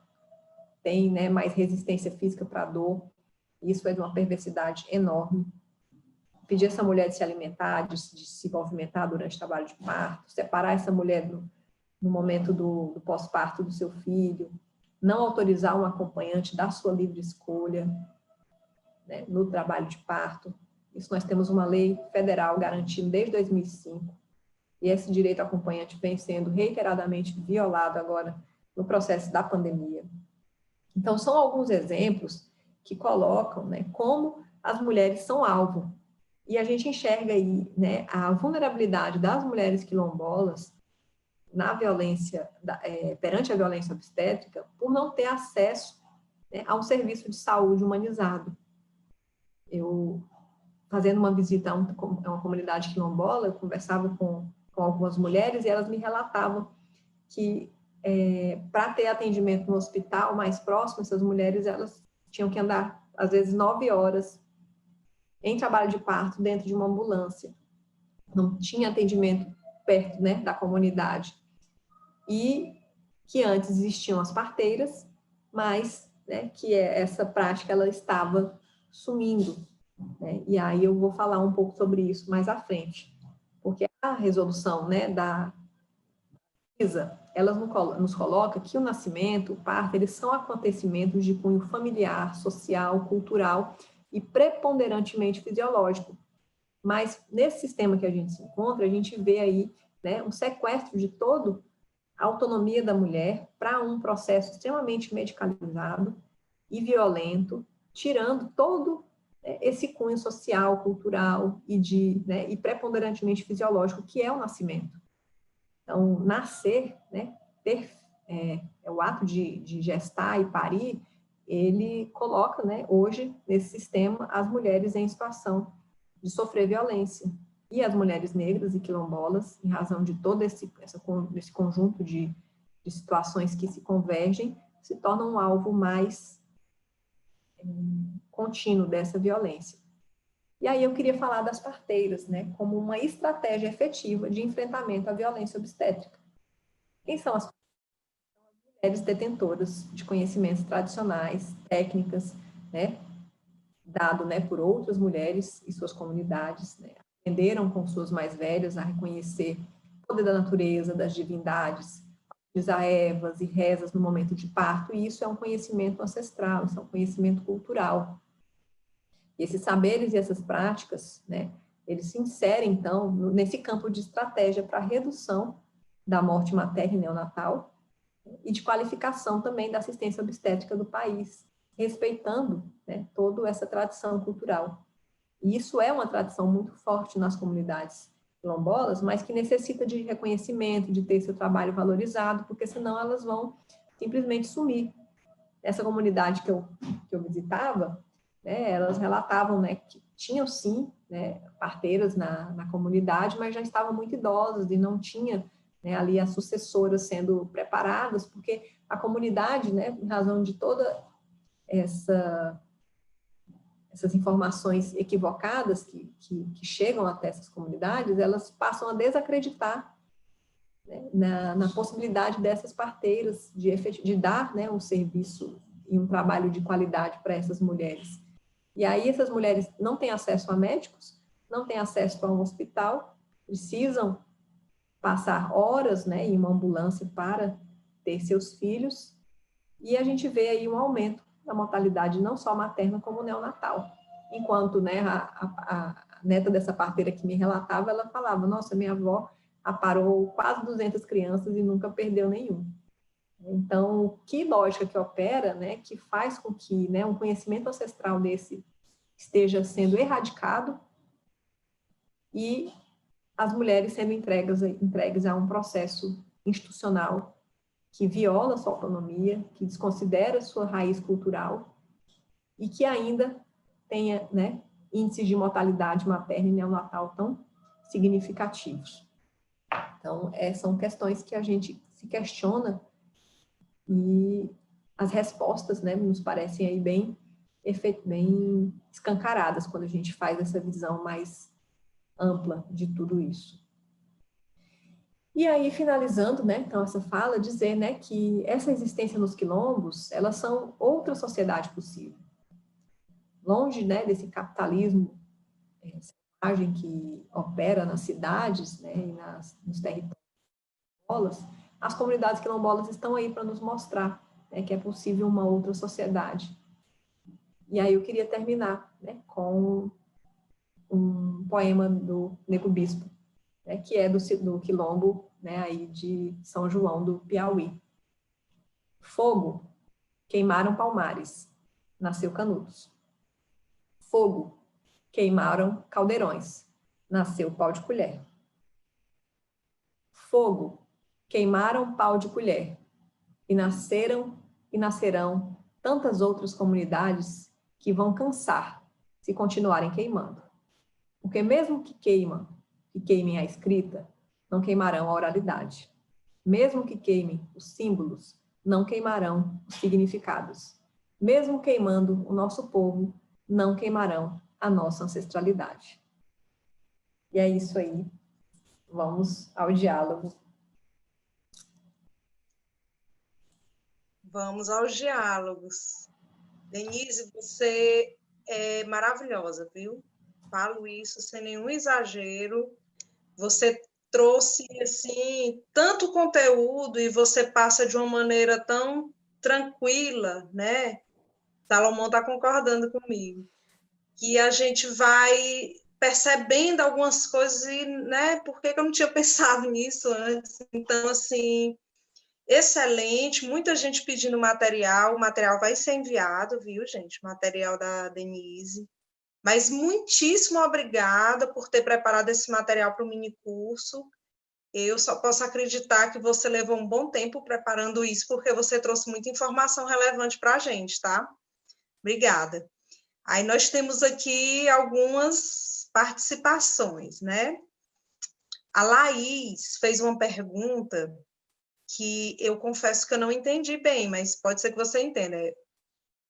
tem, né, mais resistência física para a dor. Isso é de uma perversidade enorme. Pedir essa mulher de se alimentar, de se movimentar durante o trabalho de parto, separar essa mulher no momento do pós-parto do seu filho, não autorizar um acompanhante da sua livre escolha, né, no trabalho de parto. Isso nós temos uma lei federal garantindo desde 2005, e esse direito ao acompanhante vem sendo reiteradamente violado agora no processo da pandemia. Então, são alguns exemplos que colocam, né, como as mulheres são alvo. E a gente enxerga aí, né, a vulnerabilidade das mulheres quilombolas na violência, perante a violência obstétrica, por não ter acesso, né, a um serviço de saúde humanizado. Eu, fazendo uma visita a uma comunidade quilombola, eu conversava com algumas mulheres e elas me relatavam que para ter atendimento no hospital mais próximo, essas mulheres elas tinham que andar, às vezes, 9 horas em trabalho de parto dentro de uma ambulância. Não tinha atendimento perto, né, da comunidade. E que antes existiam as parteiras, mas, né, que essa prática ela estava sumindo, né? E aí eu vou falar um pouco sobre isso mais à frente, porque a resolução, né, da ISA, ela nos coloca que o nascimento, o parto, eles são acontecimentos de cunho familiar, social, cultural e preponderantemente fisiológico. Mas nesse sistema que a gente se encontra, a gente vê aí, né, um sequestro de toda a autonomia da mulher para um processo extremamente medicalizado e violento, tirando todo esse cunho social, cultural e preponderantemente fisiológico que é o nascimento. Então, nascer, né, o ato de gestar e parir, ele coloca, né, hoje, nesse sistema, as mulheres em situação de sofrer violência. E as mulheres negras e quilombolas, em razão de todo esse conjunto de situações que se convergem, se tornam um alvo mais contínuo dessa violência. E aí eu queria falar das parteiras, né, como uma estratégia efetiva de enfrentamento à violência obstétrica. Quem são as mulheres detentoras de conhecimentos tradicionais, técnicas, né, dado, né, por outras mulheres e suas comunidades, né, aprenderam com suas mais velhas a reconhecer o poder da natureza, das divindades, utilizar ervas e rezas no momento de parto, e isso é um conhecimento ancestral, isso é um conhecimento cultural. E esses saberes e essas práticas, né, eles se inserem, então, nesse campo de estratégia para a redução da morte materna e neonatal e de qualificação também da assistência obstétrica do país, respeitando, né, toda essa tradição cultural. E isso é uma tradição muito forte nas comunidades quilombolas, mas que necessita de reconhecimento, de ter seu trabalho valorizado, porque senão elas vão simplesmente sumir. Essa comunidade que eu visitava, né, elas relatavam, né, que tinham sim, né, parteiras na comunidade, mas já estavam muito idosas e não tinha, né, ali as sucessoras sendo preparadas, porque a comunidade, né, em razão de toda essas informações equivocadas que chegam até essas comunidades, elas passam a desacreditar, né, na possibilidade dessas parteiras de dar, né, um serviço e um trabalho de qualidade para essas mulheres. E aí essas mulheres não têm acesso a médicos, não têm acesso a um hospital, precisam passar horas, né, em uma ambulância para ter seus filhos, e a gente vê aí um aumento da mortalidade não só materna como neonatal. Enquanto, né, a neta dessa parteira que me relatava, ela falava, nossa, minha avó aparou quase 200 crianças e nunca perdeu nenhum. Então, que lógica que opera, né, que faz com que, né, um conhecimento ancestral desse esteja sendo erradicado e as mulheres sendo entregues a um processo institucional que viola sua autonomia, que desconsidera sua raiz cultural e que ainda tenha, né, índices de mortalidade materna e neonatal tão significativos. Então, são questões que a gente se questiona e as respostas, né, nos parecem aí bem escancaradas quando a gente faz essa visão mais ampla de tudo isso. E aí, finalizando, né, então, essa fala, dizer, né, que essa existência nos quilombos, elas são outra sociedade possível. Longe, né, desse capitalismo selvagem que opera nas cidades, né, e nos territórios, as comunidades quilombolas estão aí para nos mostrar, né, que é possível uma outra sociedade. E aí eu queria terminar, né, com um poema do Nego Bispo, né, que é do quilombo, né, aí de São João do Piauí. Fogo, queimaram Palmares, nasceu Canudos. Fogo, queimaram Caldeirões, nasceu Pau de Colher. Fogo, queimaram Pau de Colher, e nasceram e nascerão tantas outras comunidades que vão cansar se continuarem queimando. Porque mesmo que queimem a escrita, não queimarão a oralidade. Mesmo que queimem os símbolos, não queimarão os significados. Mesmo queimando o nosso povo, não queimarão a nossa ancestralidade. E é isso aí. Vamos ao diálogo. Vamos aos diálogos. Denise, você é maravilhosa, viu? Falo isso sem nenhum exagero. Você trouxe assim tanto conteúdo e você passa de uma maneira tão tranquila, né? Salomão está concordando comigo, que a gente vai percebendo algumas coisas e, né? Por que eu não tinha pensado nisso antes? Então, assim, excelente, muita gente pedindo material, o material vai ser enviado, viu, gente? Material da Denise. Mas muitíssimo obrigada por ter preparado esse material para o minicurso. Eu só posso acreditar que você levou um bom tempo preparando isso, porque você trouxe muita informação relevante para a gente, tá? Obrigada. Aí nós temos aqui algumas participações, né? A Laís fez uma pergunta que eu confesso que eu não entendi bem, mas pode ser que você entenda.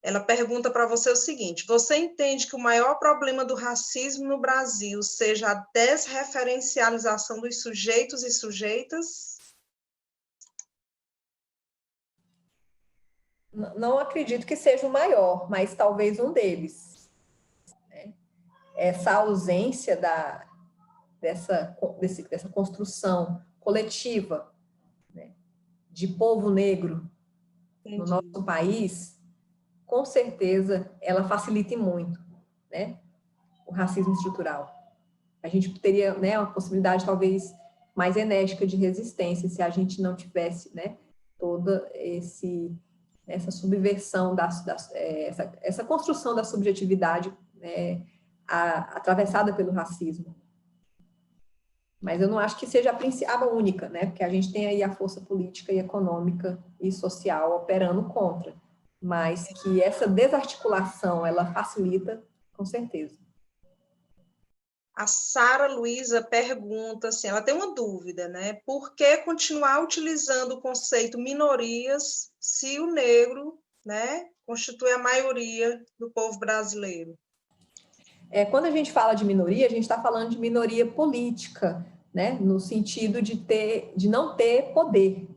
Ela pergunta para você o seguinte: você entende que o maior problema do racismo no Brasil seja a desreferencialização dos sujeitos e sujeitas? Não acredito que seja o maior, mas talvez um deles. Né? Essa ausência dessa construção coletiva, né, de povo negro no nosso país, com certeza ela facilita muito, né, o racismo estrutural. A gente teria, né, uma possibilidade talvez mais enérgica de resistência se a gente não tivesse, né, toda essa subversão, essa construção da subjetividade, né, atravessada pelo racismo. Mas eu não acho que seja a única, né? Porque a gente tem aí a força política e econômica e social operando contra. Mas que essa desarticulação, ela facilita, com certeza. A Sara Luísa pergunta, assim, ela tem uma dúvida, né? Por que continuar utilizando o conceito minorias se o negro, né, constitui a maioria do povo brasileiro? Quando a gente fala de minoria, a gente está falando de minoria política, né? No sentido de não ter poder.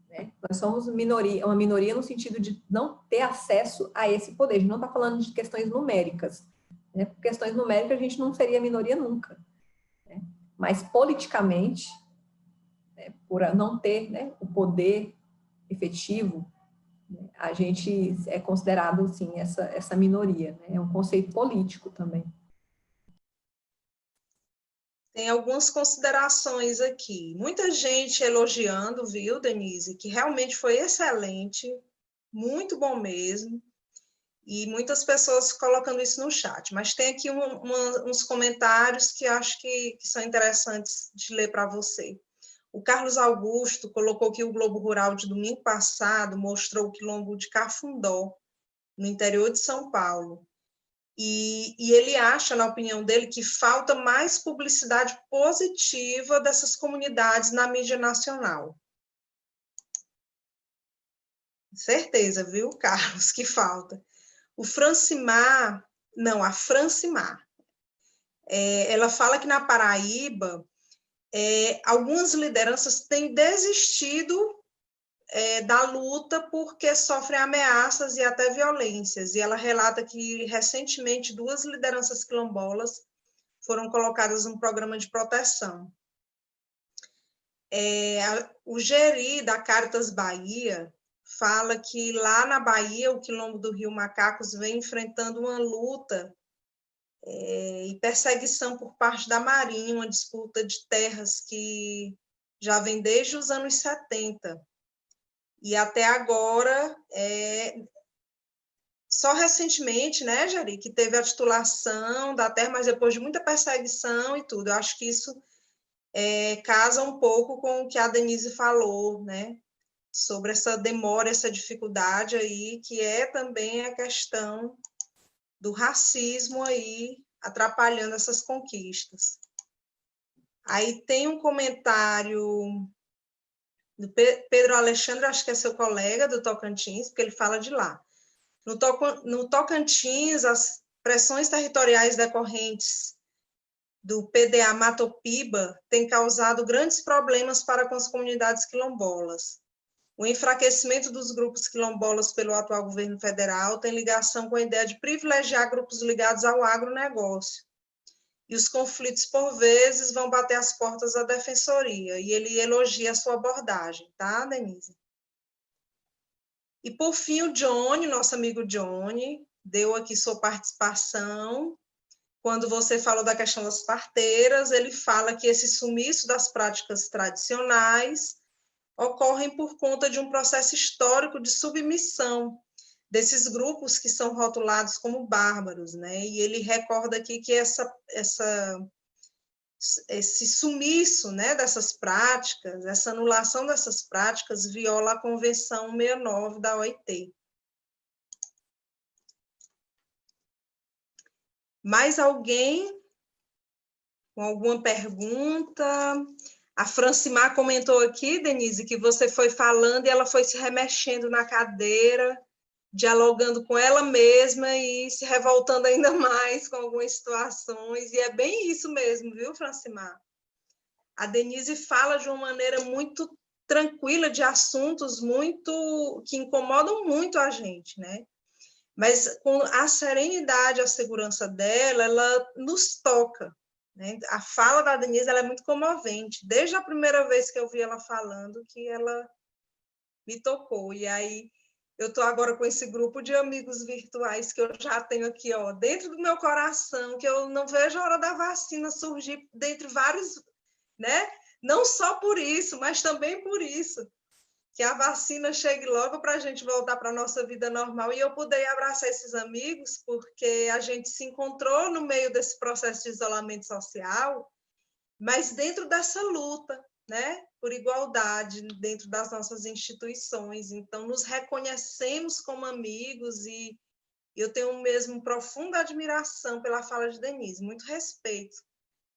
Né? Nós somos uma minoria no sentido de não ter acesso a esse poder. A gente não está falando de questões numéricas. Né? Por questões numéricas, a gente não seria minoria nunca. Né? Mas politicamente, né, por não ter, né, o poder efetivo, né, a gente é considerado, assim, essa minoria. Né? É um conceito político também. Tem algumas considerações aqui. Muita gente elogiando, viu, Denise, que realmente foi excelente, muito bom mesmo, e muitas pessoas colocando isso no chat. Mas tem aqui uns comentários que acho que são interessantes de ler para você. O Carlos Augusto colocou que o Globo Rural de domingo passado mostrou o quilombo de Cafundó, no interior de São Paulo. E ele acha, na opinião dele, que falta mais publicidade positiva dessas comunidades na mídia nacional. Certeza, viu, Carlos, que falta. O Francimar, não, a Francimar, ela fala que na Paraíba, algumas lideranças têm desistido da luta porque sofrem ameaças e até violências. E ela relata que, recentemente, 2 lideranças quilombolas foram colocadas num programa de proteção. O Geri, da Caritas Bahia, fala que lá na Bahia, o Quilombo do Rio Macacos vem enfrentando uma luta e perseguição por parte da Marinha, uma disputa de terras que já vem desde os anos 70. E até agora, só recentemente, né, Jari, que teve a titulação da terra, mas depois de muita perseguição e tudo. Eu acho que isso casa um pouco com o que a Denise falou, né, sobre essa demora, essa dificuldade aí, que é também a questão do racismo aí atrapalhando essas conquistas. Aí tem um comentário do Pedro Alexandre, acho que é seu colega do Tocantins, porque ele fala de lá. No Tocantins, as pressões territoriais decorrentes do PDA Matopiba têm causado grandes problemas para com as comunidades quilombolas. O enfraquecimento dos grupos quilombolas pelo atual governo federal tem ligação com a ideia de privilegiar grupos ligados ao agronegócio. E os conflitos, por vezes, vão bater as portas da defensoria. E ele elogia a sua abordagem, tá, Denise? E, por fim, o Johnny, nosso amigo Johnny, deu aqui sua participação. Quando você falou da questão das parteiras, ele fala que esse sumiço das práticas tradicionais ocorrem por conta de um processo histórico de submissão desses grupos que são rotulados como bárbaros, né? E ele recorda aqui que esse sumiço, né, dessas práticas, essa anulação dessas práticas viola a Convenção 69 da OIT. Mais alguém com alguma pergunta? A Francimar comentou aqui, Denise, que você foi falando e ela foi se remexendo na cadeira, dialogando com ela mesma e se revoltando ainda mais com algumas situações. E é bem isso mesmo, viu, Francimar? A Denise fala de uma maneira muito tranquila de assuntos muito que incomodam muito a gente, né? Mas com a serenidade, a segurança dela, ela nos toca, né? A fala da Denise ela é muito comovente. Desde a primeira vez que eu vi ela falando, que ela me tocou. E aí eu estou agora com esse grupo de amigos virtuais que eu já tenho aqui, ó, dentro do meu coração, que eu não vejo a hora da vacina surgir dentre vários, né? Não só por isso, mas também por isso. Que a vacina chegue logo para a gente voltar para a nossa vida normal e eu puder abraçar esses amigos, porque a gente se encontrou no meio desse processo de isolamento social, mas dentro dessa luta, né, por igualdade dentro das nossas instituições. Então, nos reconhecemos como amigos e eu tenho mesmo profunda admiração pela fala de Denise, muito respeito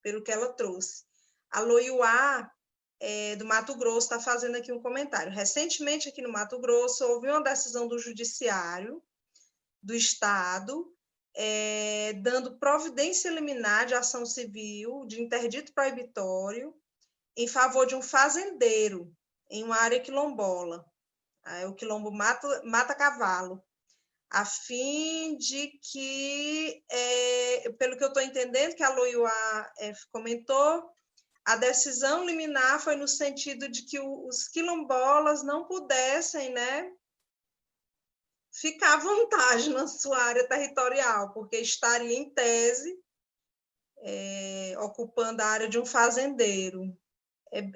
pelo que ela trouxe. A Loiuá, do Mato Grosso, está fazendo aqui um comentário. Recentemente, aqui no Mato Grosso, houve uma decisão do Judiciário do Estado dando providência liminar de ação civil, de interdito proibitório, em favor de um fazendeiro em uma área quilombola, o quilombo Mata Cavalo, a fim de que, pelo que eu estou entendendo, que a Loiuá comentou, a decisão liminar foi no sentido de que os quilombolas não pudessem, né, ficar à vontade na sua área territorial, porque estaria, em tese, ocupando a área de um fazendeiro.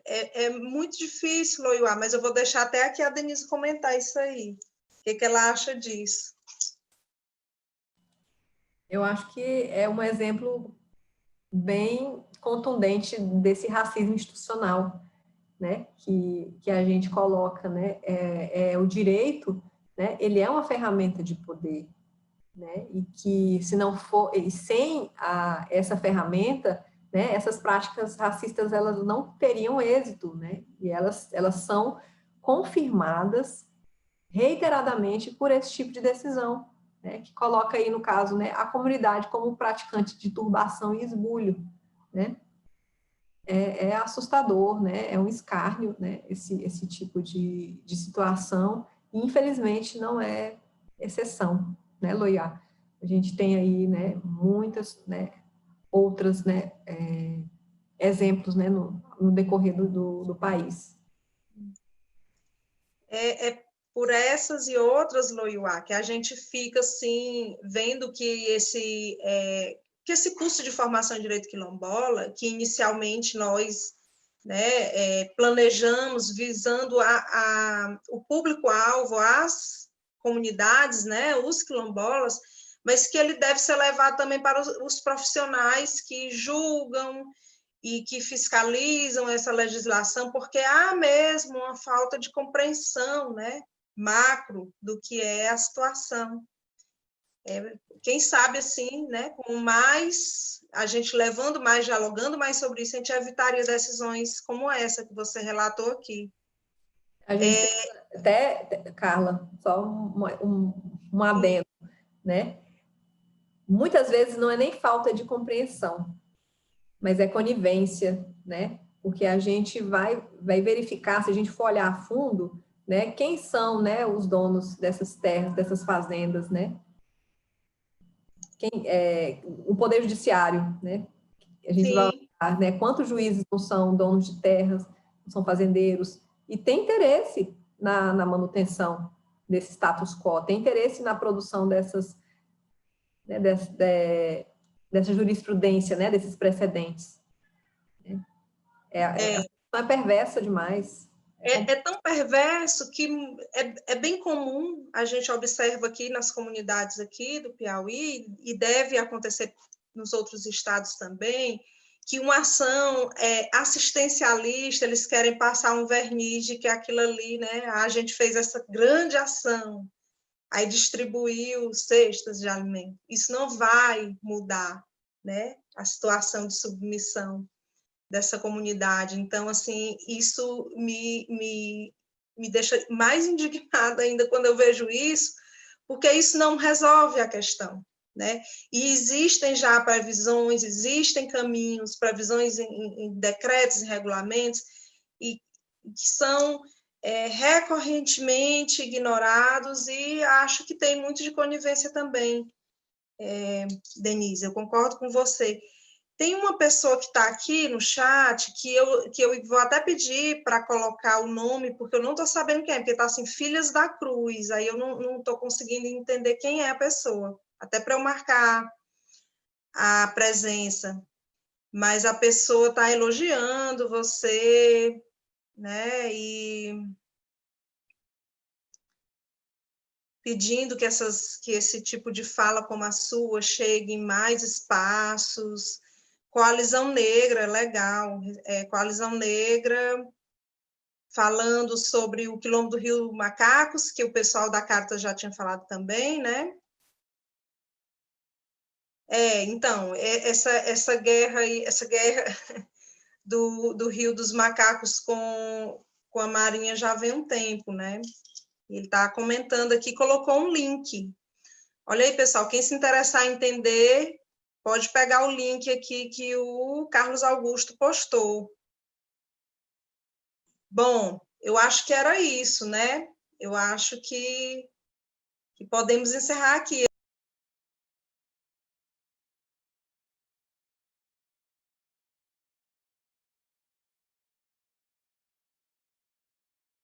É muito difícil, Loiuá, mas eu vou deixar até aqui a Denise comentar isso aí. O que ela acha disso? Eu acho que é um exemplo bem contundente desse racismo institucional, né, que a gente coloca, né, o direito, né, ele é uma ferramenta de poder, né, e que se não for, sem essa ferramenta, né, essas práticas racistas elas não teriam êxito, né, e elas são confirmadas, reiteradamente por esse tipo de decisão, né, que coloca aí, no caso, né, a comunidade como praticante de turbação e esbulho, né? É assustador, né? É um escárnio, né? Esse tipo de situação, e infelizmente não é exceção, né, Loiá? A gente tem aí, né, muitas, né, outras, né, exemplos, né, no decorrer do país. É por essas e outras, Loiuá, que a gente fica assim vendo que esse curso de formação em direito quilombola, que inicialmente nós, né, planejamos visando o público-alvo, as comunidades, né, os quilombolas, mas que ele deve ser levado também para os profissionais que julgam e que fiscalizam essa legislação, porque há mesmo uma falta de compreensão, né, macro do que é a situação. Quem sabe, assim, né, com mais, a gente levando mais, dialogando mais sobre isso, a gente evitaria decisões como essa que você relatou aqui. A gente até, Carla, só um adendo, né? Muitas vezes não é nem falta de compreensão, mas é conivência, né? Porque a gente vai verificar, se a gente for olhar a fundo, né, quem são, né, os donos dessas terras, dessas fazendas, né? O Poder Judiciário, né? A gente vai olhar, né, quantos juízes não são donos de terras, não são fazendeiros, e tem interesse na manutenção desse status quo, tem interesse na produção dessa jurisprudência, né, desses precedentes. É perversa demais. É tão perverso que é bem comum, a gente observa aqui nas comunidades aqui do Piauí, e deve acontecer nos outros estados também, que uma ação assistencialista, eles querem passar um verniz de que aquilo ali, né, a gente fez essa grande ação, aí distribuiu cestas de alimento. Isso não vai mudar, né, a situação de submissão dessa comunidade. Então, assim, isso me deixa mais indignada ainda quando eu vejo isso, porque isso não resolve a questão, né? E existem já previsões, existem caminhos, previsões em decretos e regulamentos, e que são recorrentemente ignorados, e acho que tem muito de conivência também, Denise, eu concordo com você. Tem uma pessoa que está aqui no chat que eu vou até pedir para colocar o nome, porque eu não estou sabendo quem é, porque está assim, Filhas da Cruz, aí eu não estou conseguindo entender quem é a pessoa, até para eu marcar a presença. Mas a pessoa está elogiando você, né, e pedindo que esse tipo de fala como a sua chegue em mais espaços. Coalizão Negra, legal. Coalizão Negra, falando sobre o Quilombo do Rio Macacos, que o pessoal da Carta já tinha falado também, né? Então, essa guerra do Rio dos Macacos com a Marinha já vem um tempo, né? Ele está comentando aqui, colocou um link. Olha aí, pessoal, quem se interessar em entender, pode pegar o link aqui que o Carlos Augusto postou. Bom, eu acho que era isso, né? Eu acho que podemos encerrar aqui.